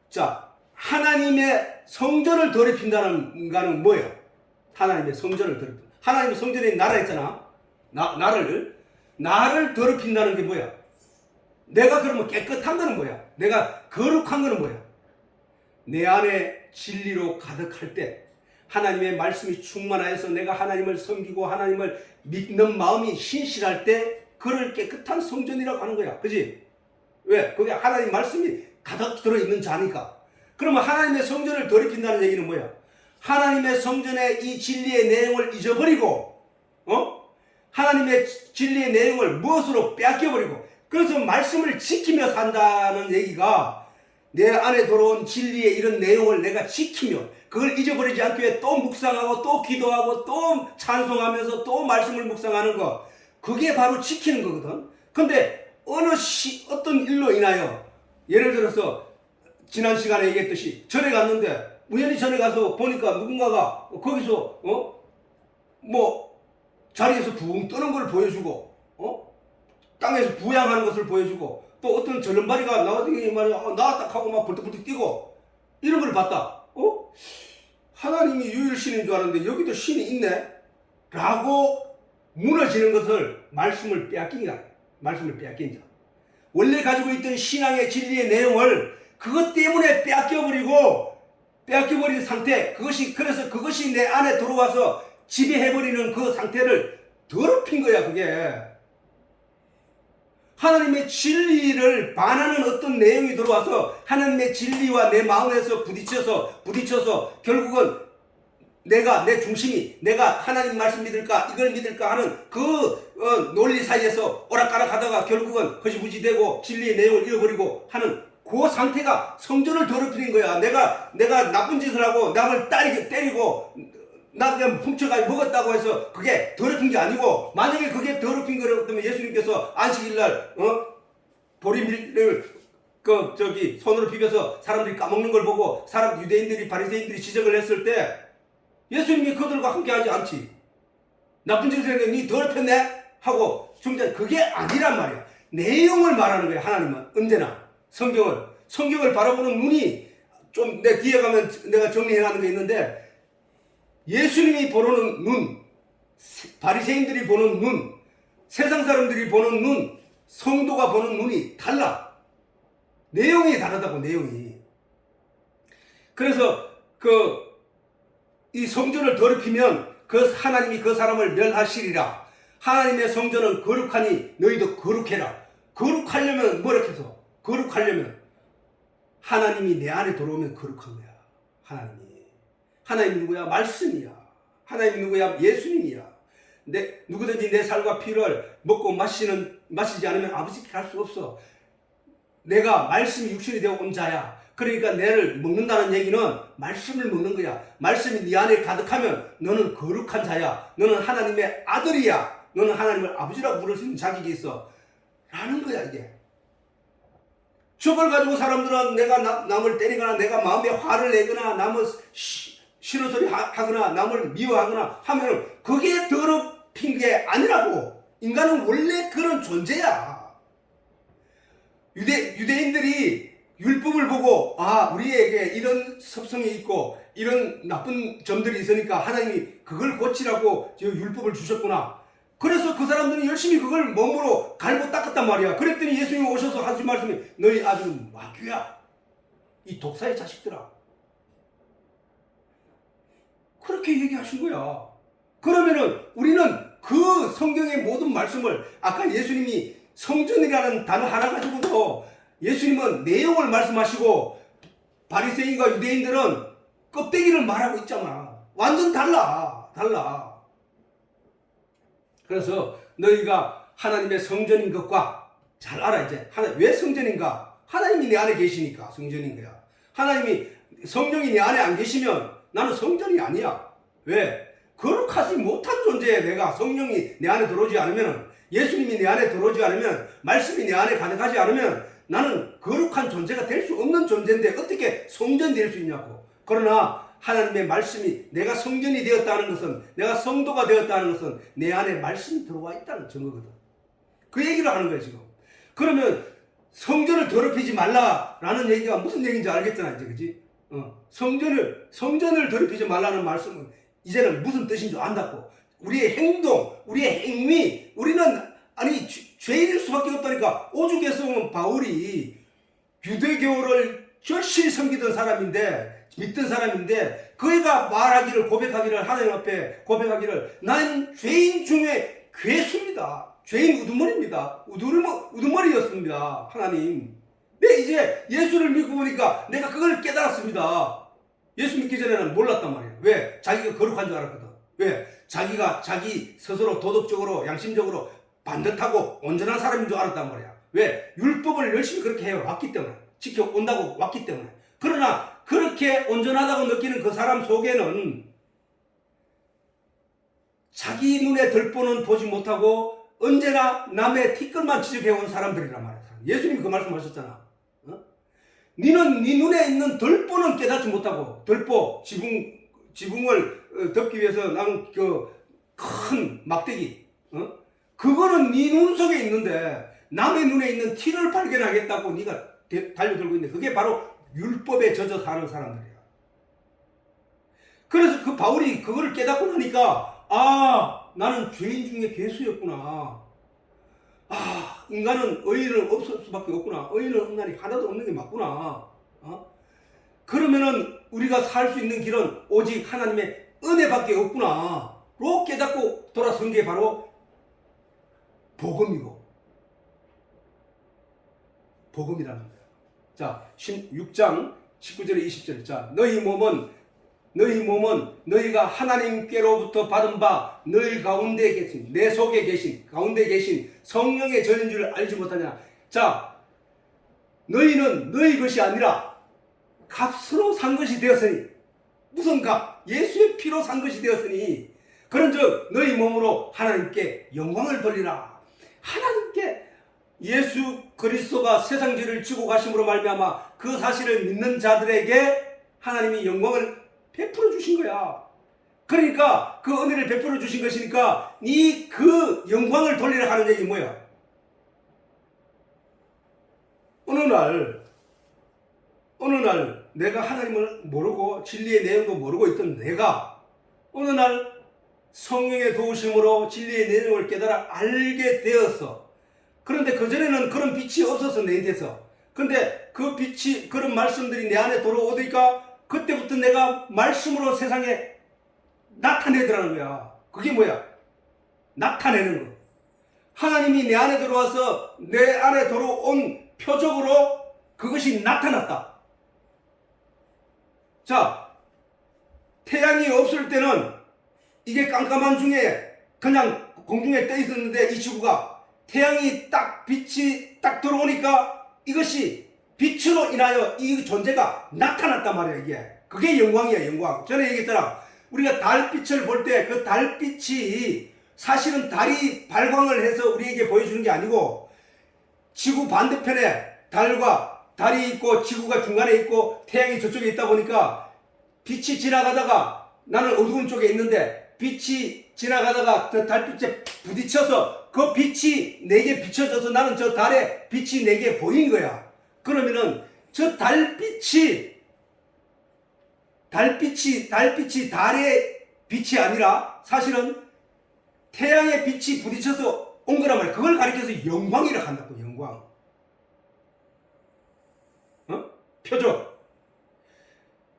자, 하나님의 성전을 더럽힌다는 거는 뭐예요? 하나님의 성전을 더럽힌다. 하나님의 성전에 나라 했잖아. 나를 더럽힌다는 게 뭐야? 내가 그러면 깨끗한 거는 뭐야? 내가 거룩한 거는 뭐야? 내 안에 진리로 가득할 때, 하나님의 말씀이 충만하여서 내가 하나님을 섬기고 하나님을 믿는 마음이 신실할 때, 그를 깨끗한 성전이라고 하는 거야. 그지? 왜? 그게 하나님 말씀이 가득 들어있는 자니까. 그러면 하나님의 성전을 더럽힌다는 얘기는 뭐야? 하나님의 성전의 이 진리의 내용을 잊어버리고, 하나님의 진리의 내용을 무엇으로 빼앗겨버리고, 그래서 말씀을 지키며 산다는 얘기가, 내 안에 들어온 진리의 이런 내용을 내가 지키며 그걸 잊어버리지 않기 위해 또 묵상하고 또 기도하고 또 찬송하면서 또 말씀을 묵상하는 거, 그게 바로 지키는 거거든. 근데 어떤 일로 인하여, 예를 들어서 지난 시간에 얘기했듯이 절에 갔는데 우연히 절에 가서 보니까 누군가가 거기서 자리에서 붕 뜨는 걸 보여주고, 땅에서 부양하는 것을 보여주고, 또 어떤 절름발이가 나왔더니 말이야, 나왔다 하고 막 벌떡벌떡 뛰고, 이런 걸 봤다. 하나님이 유일신인 줄 알았는데 여기도 신이 있네? 라고 무너지는 것을 말씀을 빼앗긴 자. 원래 가지고 있던 신앙의 진리의 내용을 그것 때문에 빼앗겨버린 상태, 그래서 그것이 내 안에 들어와서 지배해버리는 그 상태를 더럽힌 거야, 그게. 하나님의 진리를 반하는 어떤 내용이 들어와서 하나님의 진리와 내 마음에서 부딪혀서 결국은 내 중심이 내가 하나님 말씀 믿을까 이걸 믿을까 하는 그 논리 사이에서 오락가락 하다가 결국은 허지부지 되고 진리의 내용을 잃어버리고 하는 그 상태가 성전을 더럽히는 거야. 내가 나쁜 짓을 하고 남을 때리고 나 그냥 훔쳐가지고 먹었다고 해서 그게 더럽힌 게 아니고, 만약에 그게 더럽힌 거라면 예수님께서 안식일날 보리밀을 손으로 비벼서 사람들이 까먹는 걸 보고 유대인들이 바리새인들이 지적을 했을 때 예수님이 그들과 함께 하지 않지. 나쁜 짓을 했는데 니 더럽혔네? 하고 중재, 그게 아니란 말이야. 내용을 말하는 거야. 하나님은 언제나 성경을 바라보는 눈이 좀, 내 뒤에 가면 내가 정리해가는 게 있는데, 예수님이 보는 눈, 바리새인들이 보는 눈, 세상 사람들이 보는 눈, 성도가 보는 눈이 달라. 내용이 다르다고, 내용이. 그래서 이 성전을 더럽히면 그 하나님이 그 사람을 멸하시리라. 하나님의 성전은 거룩하니 너희도 거룩해라. 거룩하려면 뭐라 해서? 거룩하려면 하나님이 내 안에 들어오면 거룩한 거야. 하나님이 누구야? 말씀이야. 하나님이 누구야? 예수님이야. 누구든지 내 살과 피를 먹고 마시지 않으면 아버지께 갈 수 없어. 내가 말씀이 육신이 되어 온 자야. 그러니까 내를 먹는다는 얘기는 말씀을 먹는 거야. 말씀이 네 안에 가득하면 너는 거룩한 자야. 너는 하나님의 아들이야. 너는 하나님을 아버지라고 부를 수 있는 자격이 있어. 라는 거야 이게. 저걸 가지고 사람들은 내가 남을 때리거나 내가 마음에 화를 내거나 남을 싫은 소리 하거나 남을 미워하거나 하면 그게 더럽힌 게 아니라고. 인간은 원래 그런 존재야. 유대인들이 율법을 보고 우리에게 이런 습성이 있고 이런 나쁜 점들이 있으니까 하나님이 그걸 고치라고 율법을 주셨구나. 그래서 그 사람들이 열심히 그걸 몸으로 갈고 닦았단 말이야. 그랬더니 예수님이 오셔서 하신 말씀이 너희 아주 마귀야. 이 독사의 자식들아. 그렇게 얘기하신 거야. 그러면은 우리는 그 성경의 모든 말씀을 아까 예수님이 성전이라는 단어 하나 가지고도 예수님은 내용을 말씀하시고 바리새인과 유대인들은 껍데기를 말하고 있잖아. 완전 달라. 그래서 너희가 하나님의 성전인 것과 잘 알아 이제. 왜 성전인가? 하나님이 내 안에 계시니까 성전인 거야. 하나님이 성령이 내 안에 안 계시면 나는 성전이 아니야. 왜? 거룩하지 못한 존재에 내가 성령이 내 안에 들어오지 않으면, 예수님이 내 안에 들어오지 않으면, 말씀이 내 안에 가득하지 않으면 나는 거룩한 존재가 될 수 없는 존재인데 어떻게 성전이 될 수 있냐고. 그러나 하나님의 말씀이 내가 성전이 되었다는 것은, 내가 성도가 되었다는 것은 내 안에 말씀이 들어와 있다는 증거거든. 그 얘기를 하는 거예요 지금. 그러면 성전을 더럽히지 말라라는 얘기가 무슨 얘기인지 알겠잖아 이제. 그지? 성전을 더럽히지 말라는 말씀은 이제는 무슨 뜻인 줄 안다고. 우리의 행동, 우리의 행위, 우리는 죄인일 수밖에 없다니까. 오죽했으면 바울이 유대교를 열심히 섬기던 사람인데, 믿던 사람인데, 그이가 고백하기를 하나님 앞에 고백하기를, 나는 죄인 중에 괴수입니다. 죄인 우두머리입니다. 우두머리였습니다. 하나님. 네, 이제 예수를 믿고 보니까 내가 그걸 깨달았습니다. 예수 믿기 전에는 몰랐단 말이에요. 왜? 자기가 거룩한 줄 알았거든. 왜? 자기가 자기 스스로 도덕적으로, 양심적으로 반듯하고 온전한 사람인 줄 알았단 말이야. 왜? 율법을 열심히 그렇게 해왔기 때문에. 지켜온다고 왔기 때문에. 그러나 그렇게 온전하다고 느끼는 그 사람 속에는 자기 눈에 들보는 보지 못하고 언제나 남의 티끌만 지적해온 사람들이란 말이야. 예수님이 그 말씀하셨잖아. 너는 네 눈에 있는 들보는 깨닫지 못하고, 들보, 지붕을 덮기 위해서 나는 그 큰 막대기, 그거는 네 눈 속에 있는데 남의 눈에 있는 티를 발견하겠다고 네가 달려들고 있는데, 그게 바로 율법에 젖어 사는 사람들이야. 그래서 그 바울이 그거를 깨닫고 나니까 나는 죄인 중에 괴수였구나. 인간은 의인은 없을 수밖에 없구나. 의인은 인간이 하나도 없는 게 맞구나. 그러면은 우리가 살 수 있는 길은 오직 하나님의 은혜밖에 없구나. 로 깨닫고 돌아선 게 바로 복음이고, 복음이라는 거야. 자, 6장 19절에 20절. 자, 너희 몸은 너희가 하나님께로부터 받은 바 너희 가운데 계신, 내 속에 계신, 가운데 계신 성령의 전인 줄 알지 못하냐. 자, 너희는 너희 것이 아니라 값으로 산 것이 되었으니. 무슨 값? 예수의 피로 산 것이 되었으니 그런즉 너희 몸으로 하나님께 영광을 돌리라. 하나님께 예수 그리스도가 세상 죄를 지고 가심으로 말미암아 그 사실을 믿는 자들에게 하나님이 영광을 베풀어 주신 거야. 그러니까 그 은혜를 베풀어 주신 것이니까 이 그 영광을 돌리라 하는 얘기 뭐야? 어느 날 내가 하나님을 모르고 진리의 내용도 모르고 있던 내가 어느 날 성령의 도우심으로 진리의 내용을 깨달아 알게 되었어. 그런데 그전에는 그런 빛이 없었어, 내 인테서. 근데 그 빛이, 그런 말씀들이 내 안에 들어오니까 그때부터 내가 말씀으로 세상에 나타내더라는 거야. 그게 뭐야? 나타내는 거. 하나님이 내 안에 들어와서 내 안에 들어온 표적으로 그것이 나타났다. 자, 태양이 없을 때는 이게 깜깜한 중에 그냥 공중에 떠 있었는데 이 지구가 태양이 딱 빛이 딱 들어오니까 이것이 빛으로 인하여 이 존재가 나타났단 말이야. 이게 그게 영광이야. 영광. 전에 얘기했잖아. 우리가 달빛을 볼 때 그 달빛이 사실은 달이 발광을 해서 우리에게 보여주는 게 아니고 지구 반대편에 달과 달이 있고 지구가 중간에 있고 태양이 저쪽에 있다 보니까 빛이 지나가다가 나는 어두운 쪽에 있는데 빛이 지나가다가 그 달빛에 부딪혀서 그 빛이 내게 비춰져서 나는 저 달에 빛이 내게 보인 거야. 그러면은 저 달빛이 달의 빛이 아니라 사실은 태양의 빛이 부딪혀서 온 거란 말이야. 그걸 가리켜서 영광이라 한다고. 영광.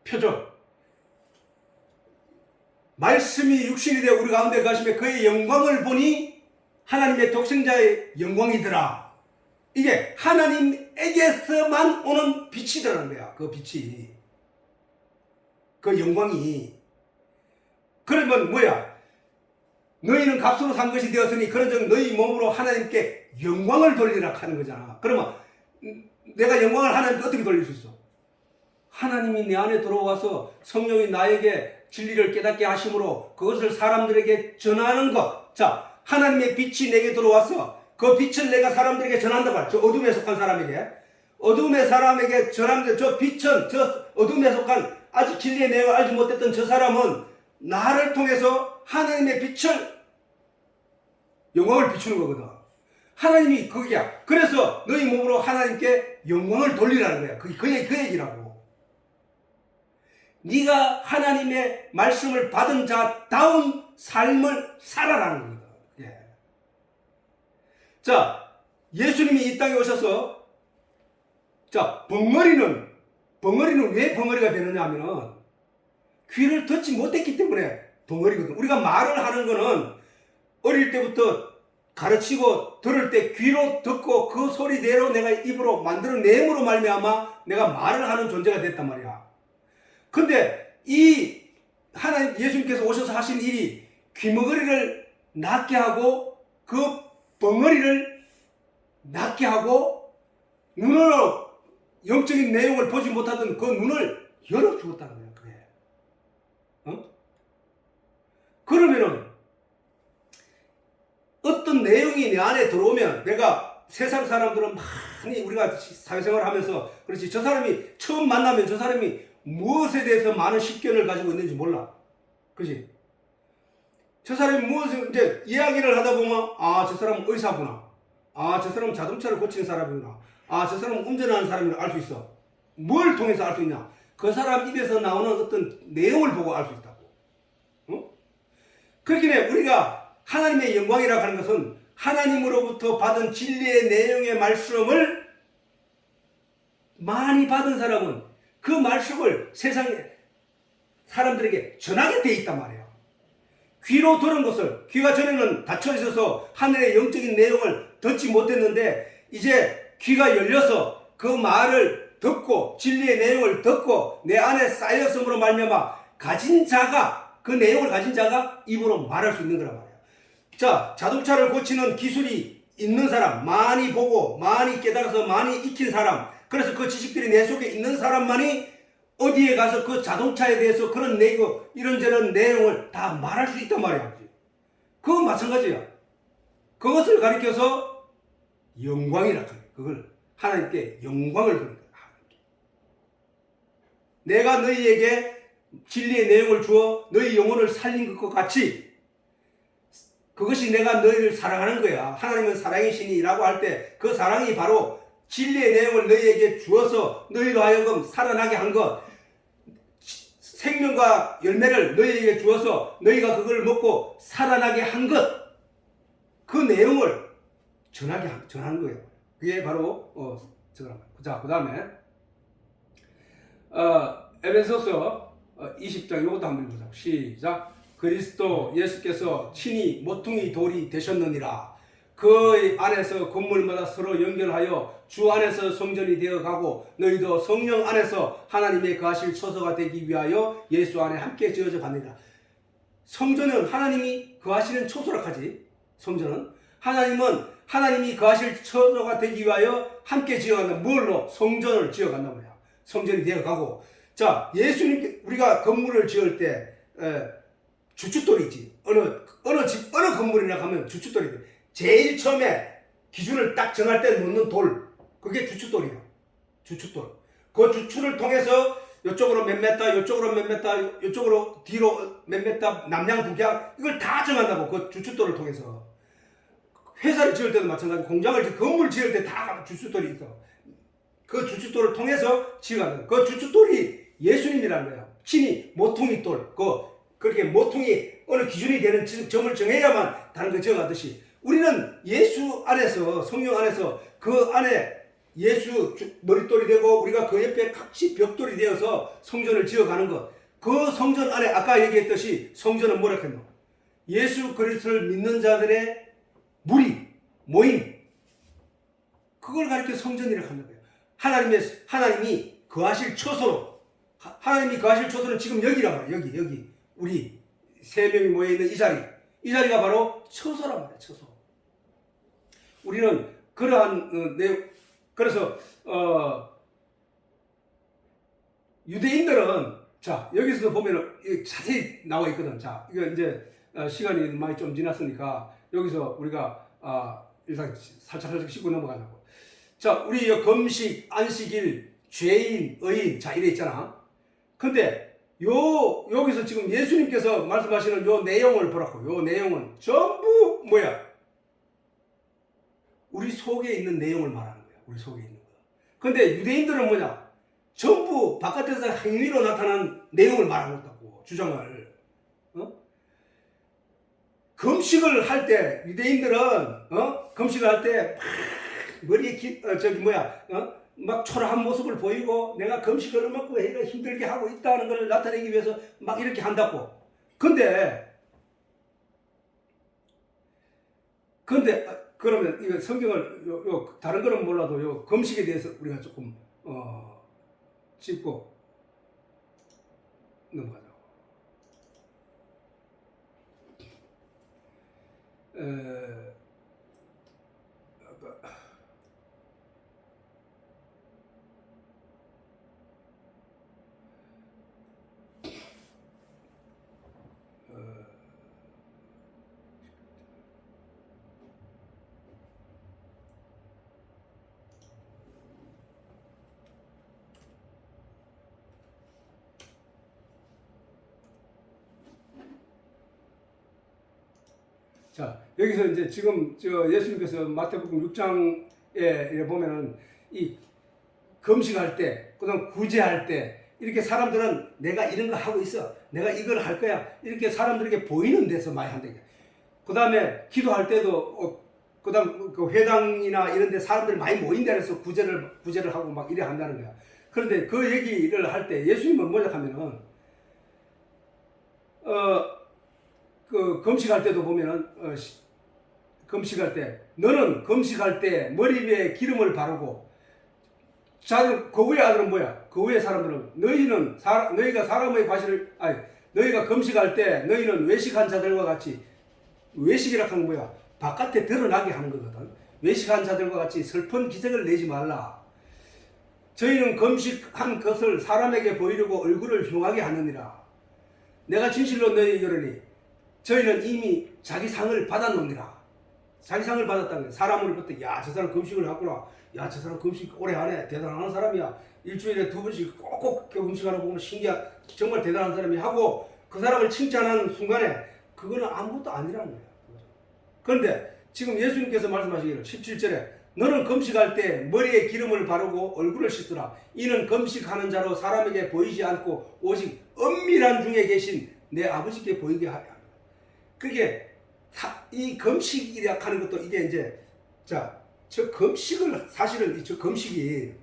표적. 말씀이 육신이 되어 우리 가운데 가시며 그의 영광을 보니 하나님의 독생자의 영광이더라. 이게 하나님에게서만 오는 빛이더라는 거야. 그 빛이. 그 영광이. 그러면 뭐야? 너희는 값으로 산 것이 되었으니 그런즉 너희 몸으로 하나님께 영광을 돌리라 하는 거잖아. 그러면 내가 영광을 하나님께 어떻게 돌릴 수 있어? 하나님이 내 안에 들어와서 성령이 나에게 진리를 깨닫게 하심으로 그것을 사람들에게 전하는 것. 자, 하나님의 빛이 내게 들어와서 그 빛을 내가 사람들에게 전한다고 할. 저 어둠에 속한 사람에게. 어둠의 사람에게 전하는데 저 빛은 저 어둠에 속한 아직 진리의 내용을 알지 못했던 저 사람은 나를 통해서 하나님의 빛을 영광을 비추는 거거든. 하나님이 그게야. 그래서 너희 몸으로 하나님께 영광을 돌리라는 거야. 그 얘기라고. 네가 하나님의 말씀을 받은 자다운 삶을 살아라는 겁니다. 예. 자, 예수님이 이 땅에 오셔서 자, 벙어리는 왜 벙어리가 되느냐 하면은 귀를 듣지 못했기 때문에 벙어리거든. 우리가 말을 하는 거는 어릴 때부터 가르치고 들을 때 귀로 듣고 그 소리대로 내가 입으로 만들어냄으로 말미암아 내가 말을 하는 존재가 됐단 말이야. 근데 이 하나님 예수님께서 오셔서 하신 일이 귀머거리를 낫게 하고 그 벙어리를 낫게 하고 눈으로 영적인 내용을 보지 못하던 그 눈을 열어주었다는 거예요. 그게. 그러면은 어떤 내용이 내 안에 들어오면 내가 세상 사람들은 많이 우리가 사회생활을 하면서 그렇지 저 사람이 처음 만나면 저 사람이 무엇에 대해서 많은 식견을 가지고 있는지 몰라. 그렇지? 저 사람이 무엇을 이제 이야기를 하다 보면 아, 저 사람은 의사구나. 아, 저 사람은 자동차를 고치는 사람이구나. 아, 저 사람은 운전하는 사람이라 알 수 있어. 뭘 통해서 알 수 있냐? 그 사람 입에서 나오는 어떤 내용을 보고 알 수 있다고. 그렇기 때문에 우리가 하나님의 영광이라고 하는 것은 하나님으로부터 받은 진리의 내용의 말씀을 많이 받은 사람은 그 말씀을 세상에 사람들에게 전하게 돼 있단 말이에요. 귀로 들은 것을 귀가 전에는 닫혀 있어서 하늘의 영적인 내용을 듣지 못했는데 이제 귀가 열려서 그 말을 듣고 진리의 내용을 듣고 내 안에 쌓였음으로 말미암아 가진 자가 그 내용을 가진 자가 입으로 말할 수 있는 거란 말이에요. 자, 자동차를 고치는 기술이 있는 사람, 많이 보고 많이 깨달아서 많이 익힌 사람, 그래서 그 지식들이 내 속에 있는 사람만이 어디에 가서 그 자동차에 대해서 그런 내용, 이런저런 내용을 다 말할 수 있단 말이야. 그건 마찬가지야. 그것을 가리켜서 영광이라 그래. 그걸 하나님께 영광을 드는 거야. 내가 너희에게 진리의 내용을 주어 너희 영혼을 살린 것과 같이 그것이 내가 너희를 사랑하는 거야. 하나님은 사랑이시니라고 할 때 그 사랑이 바로 진리의 내용을 너희에게 주어서 너희로 하여금 살아나게 한 것, 생명과 열매를 너희에게 주어서 너희가 그걸 먹고 살아나게 한 것, 그 내용을 전하는 거예요. 그게 바로 자, 그 다음에 에베소서 20장 이것도 한번 읽어보자. 시작. 그리스도 예수께서 친히 모퉁이 돌이 되셨느니라. 그 안에서 건물마다 서로 연결하여 주 안에서 성전이 되어가고 너희도 성령 안에서 하나님의 거하실 처소가 되기 위하여 예수 안에 함께 지어져 갑니다. 성전은 하나님이 거하시는 처소라 하지. 성전은 하나님은 하나님이 거하실 처소가 되기 위하여 함께 지어간다. 뭘로? 성전을 지어간단 말이야. 성전이 되어가고. 자, 예수님께 우리가 건물을 지을 때 주춧돌이 있지. 어느 건물이나 가면 주춧돌이 돼. 제일 처음에 기준을 딱 정할 때 놓는 돌, 그게 주춧돌이야. 주춧돌. 그 주춧을 통해서 이쪽으로 몇 메타, 이쪽으로 몇 메타, 이쪽으로 뒤로 몇 메타, 남양 북양 이걸 다 정한다고. 그 주춧돌을 통해서. 회사를 지을 때도 마찬가지. 건물 지을 때 다 주춧돌이 있어. 그 주춧돌을 통해서 지어간다. 그 주춧돌이 예수님이라는 거야. 친히 모퉁이 돌. 그렇게 모퉁이 어느 기준이 되는 점을 정해야만 다른 거 지어가듯이 우리는 예수 안에서, 성령 안에서 그 안에 예수 머릿돌이 되고 우리가 그 옆에 같이 벽돌이 되어서 성전을 지어가는 것. 그 성전 안에 아까 얘기했듯이 성전은 뭐라 했노? 예수 그리스도를 믿는 자들의 무리, 모임. 그걸 가리켜 성전이라고 하는 거예요. 하나님이 거하실 처소로. 하나님이 거하실 처소는 지금 여기란 말이에요. 여기. 우리 세 명이 모여있는 이 자리. 이 자리가 바로 처소란 말이에요. 처소. 우리는 그러한 그래서 유대인들은 자 여기서도 보면 자세히 나와 있거든. 자 이거 이제 시간이 많이 좀 지났으니까 여기서 우리가 일단 살짝 짚고 넘어가자고. 자 우리 금식, 안식일, 죄인, 의인 자 이래 있잖아. 근데 여기서 지금 예수님께서 말씀하시는 요 내용을 보라고. 요 내용은 전부 뭐야? 우리 속에 있는 내용을 말하는 거야. 우리 속에 있는 거. 근데 유대인들은 뭐냐? 전부 바깥에서 행위로 나타난 내용을 말하고 있다고. 주장을. 금식을 할 때 유대인들은 금식을 할 때 머리에 막 초라한 모습을 보이고 내가 금식을 얼마큼 힘들게 하고 있다는 걸 나타내기 위해서 막 이렇게 한다고. 근데 그러면 이거 성경을 다른 거는 몰라도 요 금식에 대해서 우리가 조금 짚고 넘어가자. 자, 여기서 이제 지금 예수님께서 마태복음 6장에 보면은 이 금식할 때, 그다음 구제할 때 이렇게 사람들은 내가 이런 거 하고 있어, 내가 이걸 할 거야 이렇게 사람들에게 보이는 데서 많이 한다. 그다음에 기도할 때도 그다음 그 회당이나 이런 데 사람들이 많이 모인 데서 구제를 하고 막 이래 한다는 거야. 그런데 그 얘기를 할 때 예수님은 뭐냐 하면은 그 금식할 때도 보면은 금식할 때 너는 금식할 때 머리 위에 기름을 바르고 자들 그 위에 아들은 뭐야? 그 위에 사람들은 너희가 사람의 과실을 너희가 금식할 때 너희는 외식한 자들과 같이 외식이라 하는 뭐야? 바깥에 드러나게 하는 거거든. 외식한 자들과 같이 슬픈 기색을 내지 말라. 저희는 금식한 것을 사람에게 보이려고 얼굴을 흉하게 하느니라. 내가 진실로 너희에게 이르니 저희는 이미 자기 상을 받았느니라. 자기 상을 받았다는 거야. 사람을 볼 때 야 저 사람 금식을 했구나. 야 저 사람 금식 오래 하네. 대단한 사람이야. 일주일에 2번씩 꼭꼭 금식하는 거 보면 신기한 정말 대단한 사람이 하고 그 사람을 칭찬하는 순간에 그거는 아무것도 아니라는 거야. 그런데 지금 예수님께서 말씀하시기를 17절에 너는 금식할 때 머리에 기름을 바르고 얼굴을 씻으라. 이는 금식하는 자로 사람에게 보이지 않고 오직 은밀한 중에 계신 내 아버지께 보이게 하라. 그게 이 금식이라 하는 것도 이게 이제 저 금식을 사실은 저 금식이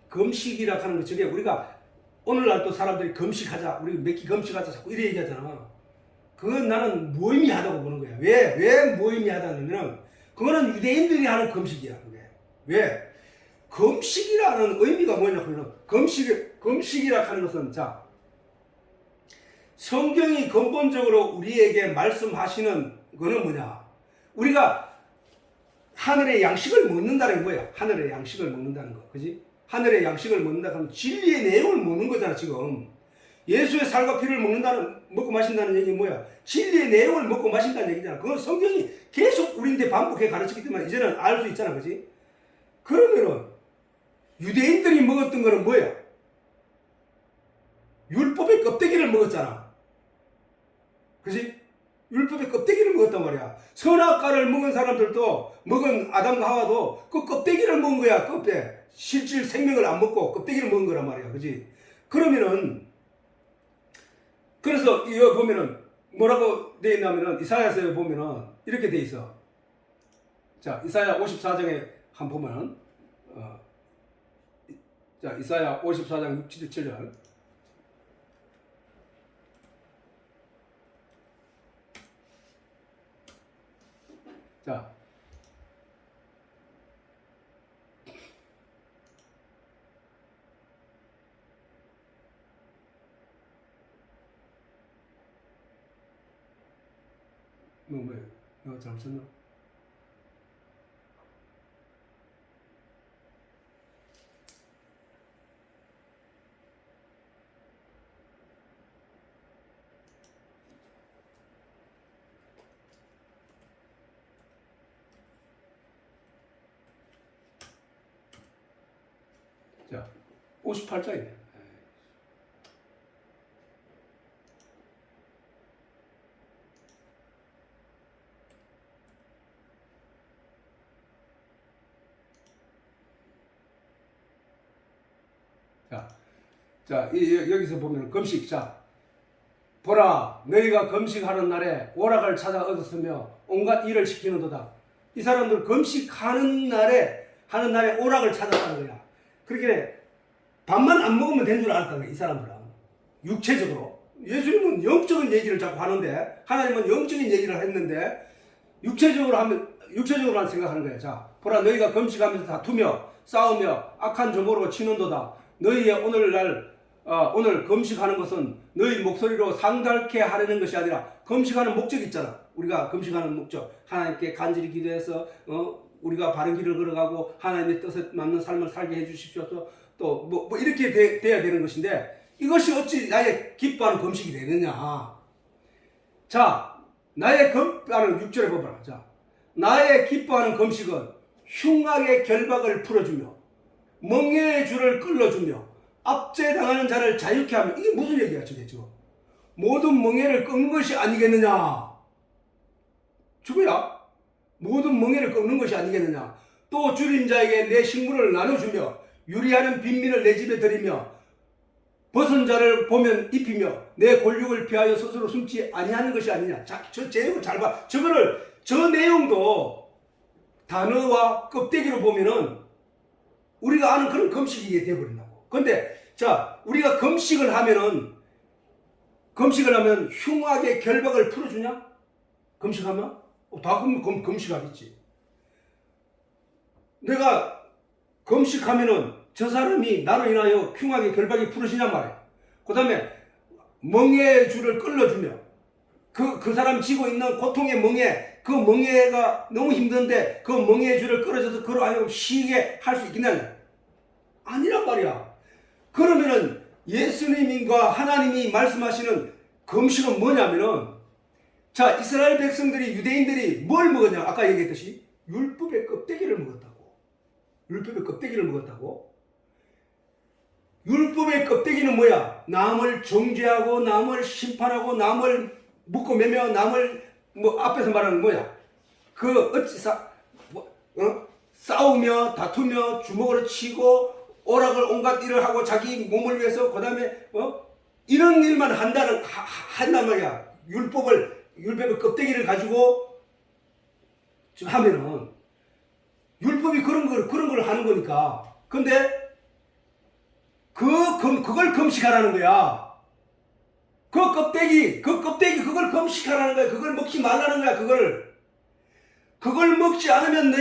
금식이라 하는 거 저게 우리가 오늘날 또 사람들이 금식하자, 우리 몇 끼 금식하자 자꾸 이래 얘기하잖아. 그건 나는 무의미하다고 보는 거야. 왜 무의미하다냐면 그거는 유대인들이 하는 금식이야. 그게 왜? 금식이라는 의미가 뭐냐 하면 금식이라 하는 것은 자 성경이 근본적으로 우리에게 말씀하시는 거는 뭐냐? 우리가 하늘의 양식을 먹는다는 게 뭐야? 하늘의 양식을 먹는다는 거, 그지? 하늘의 양식을 먹는다 하면 진리의 내용을 먹는 거잖아 지금. 예수의 살과 피를 먹고 마신다는 얘기는 뭐야? 진리의 내용을 먹고 마신다는 얘기잖아. 그건 성경이 계속 우리한테 반복해 가르치기 때문에 이제는 알 수 있잖아, 그지? 그러면은 유대인들이 먹었던 거는 뭐야? 율법의 껍데기를 먹었잖아. 그지? 율법의 껍데기를 먹었단 말이야. 선악과를 먹은 사람들도, 먹은 아담과 하와도 그 껍데기를 먹은 거야. 실질 생명을 안 먹고 껍데기를 먹은 거란 말이야. 그지? 그러면은, 그래서 이거 보면은, 뭐라고 되어 있냐면은, 이사야서에 보면은, 이렇게 되어 있어. 자, 이사야 54장에 한번 보면은, 자, 이사야 54장 6, 7절. 자, 뭐야? 내가 잘못 썼나? 자, 58장이네. 여기서 보면 금식. 자, 보라, 너희가 금식하는 날에 오락을 찾아 얻었으며 온갖 일을 시키는도다. 이 사람들 금식하는 날에 오락을 찾았다는 거야. 그렇게 밥만 안 먹으면 된 줄 알았다는 거야, 이 사람들은. 육체적으로. 예수님은 영적인 얘기를 자꾸 하는데, 하나님은 영적인 얘기를 했는데, 육체적으로만 생각하는 거야. 자, 보라, 너희가 금식하면서 다투며 싸우며 악한 조모로 치는도다. 너희의 오늘 금식하는 것은 너희 목소리로 상달케 하려는 것이 아니라, 금식하는 목적이 있잖아. 우리가 금식하는 목적. 하나님께 간절히 기도해서, 우리가 바른 길을 걸어가고, 하나님의 뜻에 맞는 삶을 살게 해주십시오. 또, 이렇게 돼야 되는 것인데, 이것이 어찌 나의 기뻐하는 금식이 되느냐. 자, 나의 기뻐하는 6절에 봐봐라. 자, 나의 기뻐하는 금식은 흉악의 결박을 풀어주며, 멍에의 줄을 끌어주며, 압제당하는 자를 자유케 하며. 이게 무슨 얘기야, 저게 지금? 모든 멍에를 꺾는 것이 아니겠느냐. 저거야. 모든 멍에를 꺾는 것이 아니겠느냐. 또 줄인 자에게 내 식물을 나눠주며, 유리하는 빈민을 내 집에 들이며, 벗은 자를 보면 입히며, 내 골육을 피하여 스스로 숨지 아니하는 것이 아니냐. 자, 저 내용을 잘 봐. 저 내용도 단어와 껍데기로 보면은 우리가 아는 그런 금식이 되어버린다고. 근데, 자, 우리가 금식을 하면 흉악의 결박을 풀어주냐? 금식하면? 다 금식하겠지. 내가 금식하면은 저 사람이 나로 인하여 흉악의 결박이 풀어지냔 말이야. 그 다음에 멍에의 줄을 끌어주며, 그 사람 지고 있는 고통의 멍에, 그 멍에가 너무 힘든데 그 멍에의 줄을 끌어줘서 그로 하여금 쉬게 할 수 있겠냐? 아니란 말이야. 그러면은 예수님과 하나님이 말씀하시는 금식은 뭐냐면은, 자, 이스라엘 백성들이, 유대인들이 뭘 먹었냐? 아까 얘기했듯이 율법의 껍데기를 먹었다고. 율법의 껍데기를 먹었다고. 율법의 껍데기는 뭐야? 남을 정죄하고, 남을 심판하고, 남을 묻고 매며, 남을 앞에서 말하는 뭐야? 싸우며 다투며 주먹으로 치고 오락을 온갖 일을 하고 자기 몸을 위해서, 그 다음에 이런 일만 한단 말이야. 율법의 껍데기를 가지고 하면은 율법이 그런 걸 하는 거니까. 근데 그걸 금식하라는 거야. 그 껍데기 그걸 금식하라는 거야. 그걸 먹지 말라는 거야. 그걸 먹지 않으면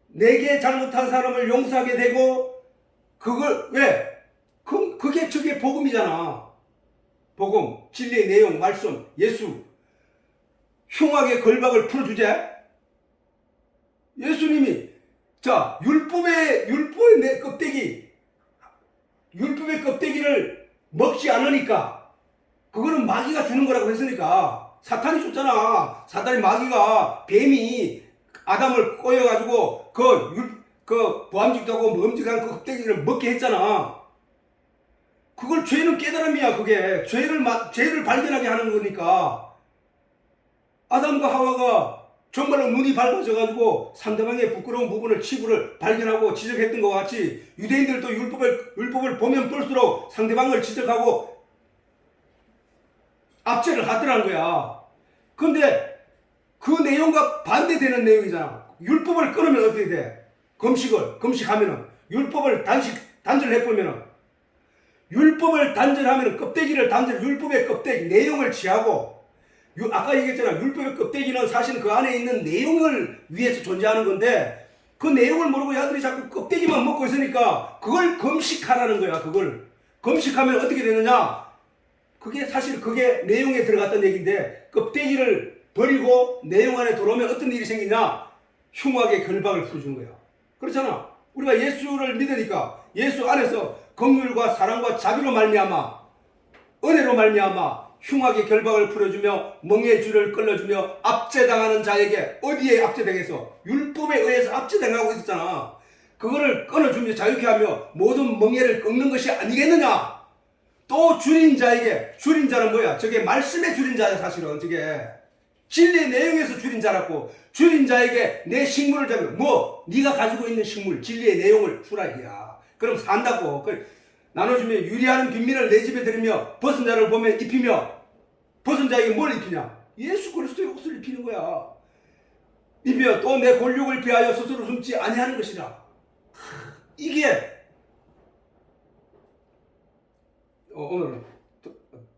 내게 잘못한 사람을 용서하게 되고, 그걸 왜? 그게 저게 복음이잖아. 복음, 진리의 내용, 말씀, 예수. 흉악의 걸박을 풀어주제. 예수님이 자 율법의 내 율법의 껍데기를 먹지 않으니까 그거는 마귀가 주는 거라고 했으니까, 사탄이 줬잖아. 사탄이, 마귀가, 뱀이 아담을 꼬여가지고 그 보암직도 하고 먹음직한 그 껍데기를 먹게 했잖아. 그걸 죄는 깨달음이야. 그게 죄를 발견하게 하는 거니까. 아담과 하와가 정말로 눈이 밝아져가지고 상대방의 부끄러운 부분을, 치부를 발견하고 지적했던 것 같이, 유대인들도 율법을 보면 볼수록 상대방을 지적하고 압제를 하더라는 거야. 근데 그 내용과 반대되는 내용이잖아. 율법을 끊으면 어떻게 돼? 금식하면은, 율법을 단절해보면은, 율법을 단절하면은, 율법의 껍데기, 내용을 취하고, 아까 얘기했잖아. 율법의 껍데기는 사실 그 안에 있는 내용을 위해서 존재하는 건데, 그 내용을 모르고 야들이 자꾸 껍데기만 먹고 있으니까 그걸 금식하라는 거야. 그걸 금식하면 어떻게 되느냐? 그게 내용에 들어갔던 얘기인데, 껍데기를 버리고 내용 안에 들어오면 어떤 일이 생기냐? 흉악의 결박을 풀어주는 거야. 그렇잖아. 우리가 예수를 믿으니까 예수 안에서 긍휼과 사랑과 자비로 말미암아, 은혜로 말미암아 흉악의 결박을 풀어주며 멍의 줄을 끌어주며, 압제당하는 자에게, 어디에 압제당해서? 율법에 의해서 압제당하고 있었잖아. 그거를 끊어주며 자유케 하며 모든 멍에를 끊는 것이 아니겠느냐? 또 줄인 자는 뭐야? 저게 말씀의 줄인 자야. 사실은 저게 진리의 내용에서 줄인 자라고. 줄인 자에게 내 식물을 잡으면, 네가 가지고 있는 식물, 진리의 내용을 주라 이야. 그럼 산다고. 나눠주며 유리하는 빈민을 내 집에 들이며 벗은 자를 보면 입히며, 벗은 자에게 뭘 입히냐? 예수 그리스도의 옷을 입히는 거야. 입히며 또 내 골육을 피하여 스스로 숨지 아니하는 것이라. 이게 오늘은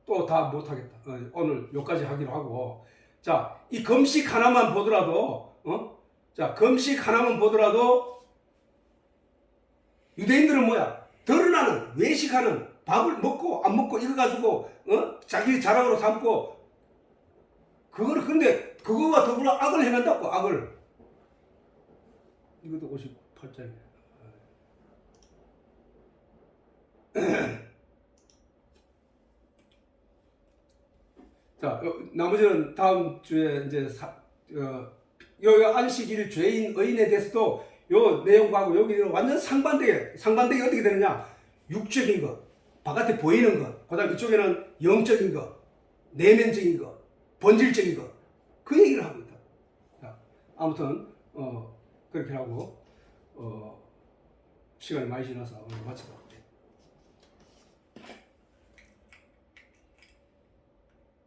또 다 못하겠다. 오늘 여기까지 하기로 하고, 자, 이 금식 하나만 보더라도, 금식 하나만 보더라도 유대인들은 뭐야? 드러나는, 외식하는, 밥을 먹고 안 먹고 이거 가지고 자기 자랑으로 삼고, 근데 그거와 더불어 악을 행한다고. 악을. 이것도 58장이야. 자, 나머지는 다음 주에 이제 요 안식일 죄인 의인에 대해서도 요 내용하고 여기 완전 상반되게 어떻게 되느냐? 육적인 것, 바깥에 보이는 것, 그다음 이쪽에는 영적인 것, 내면적인 것, 본질적인 것, 그 얘기를 하고 있다. 자, 아무튼 그렇게 하고 시간이 많이 지나서 오늘 마치도록.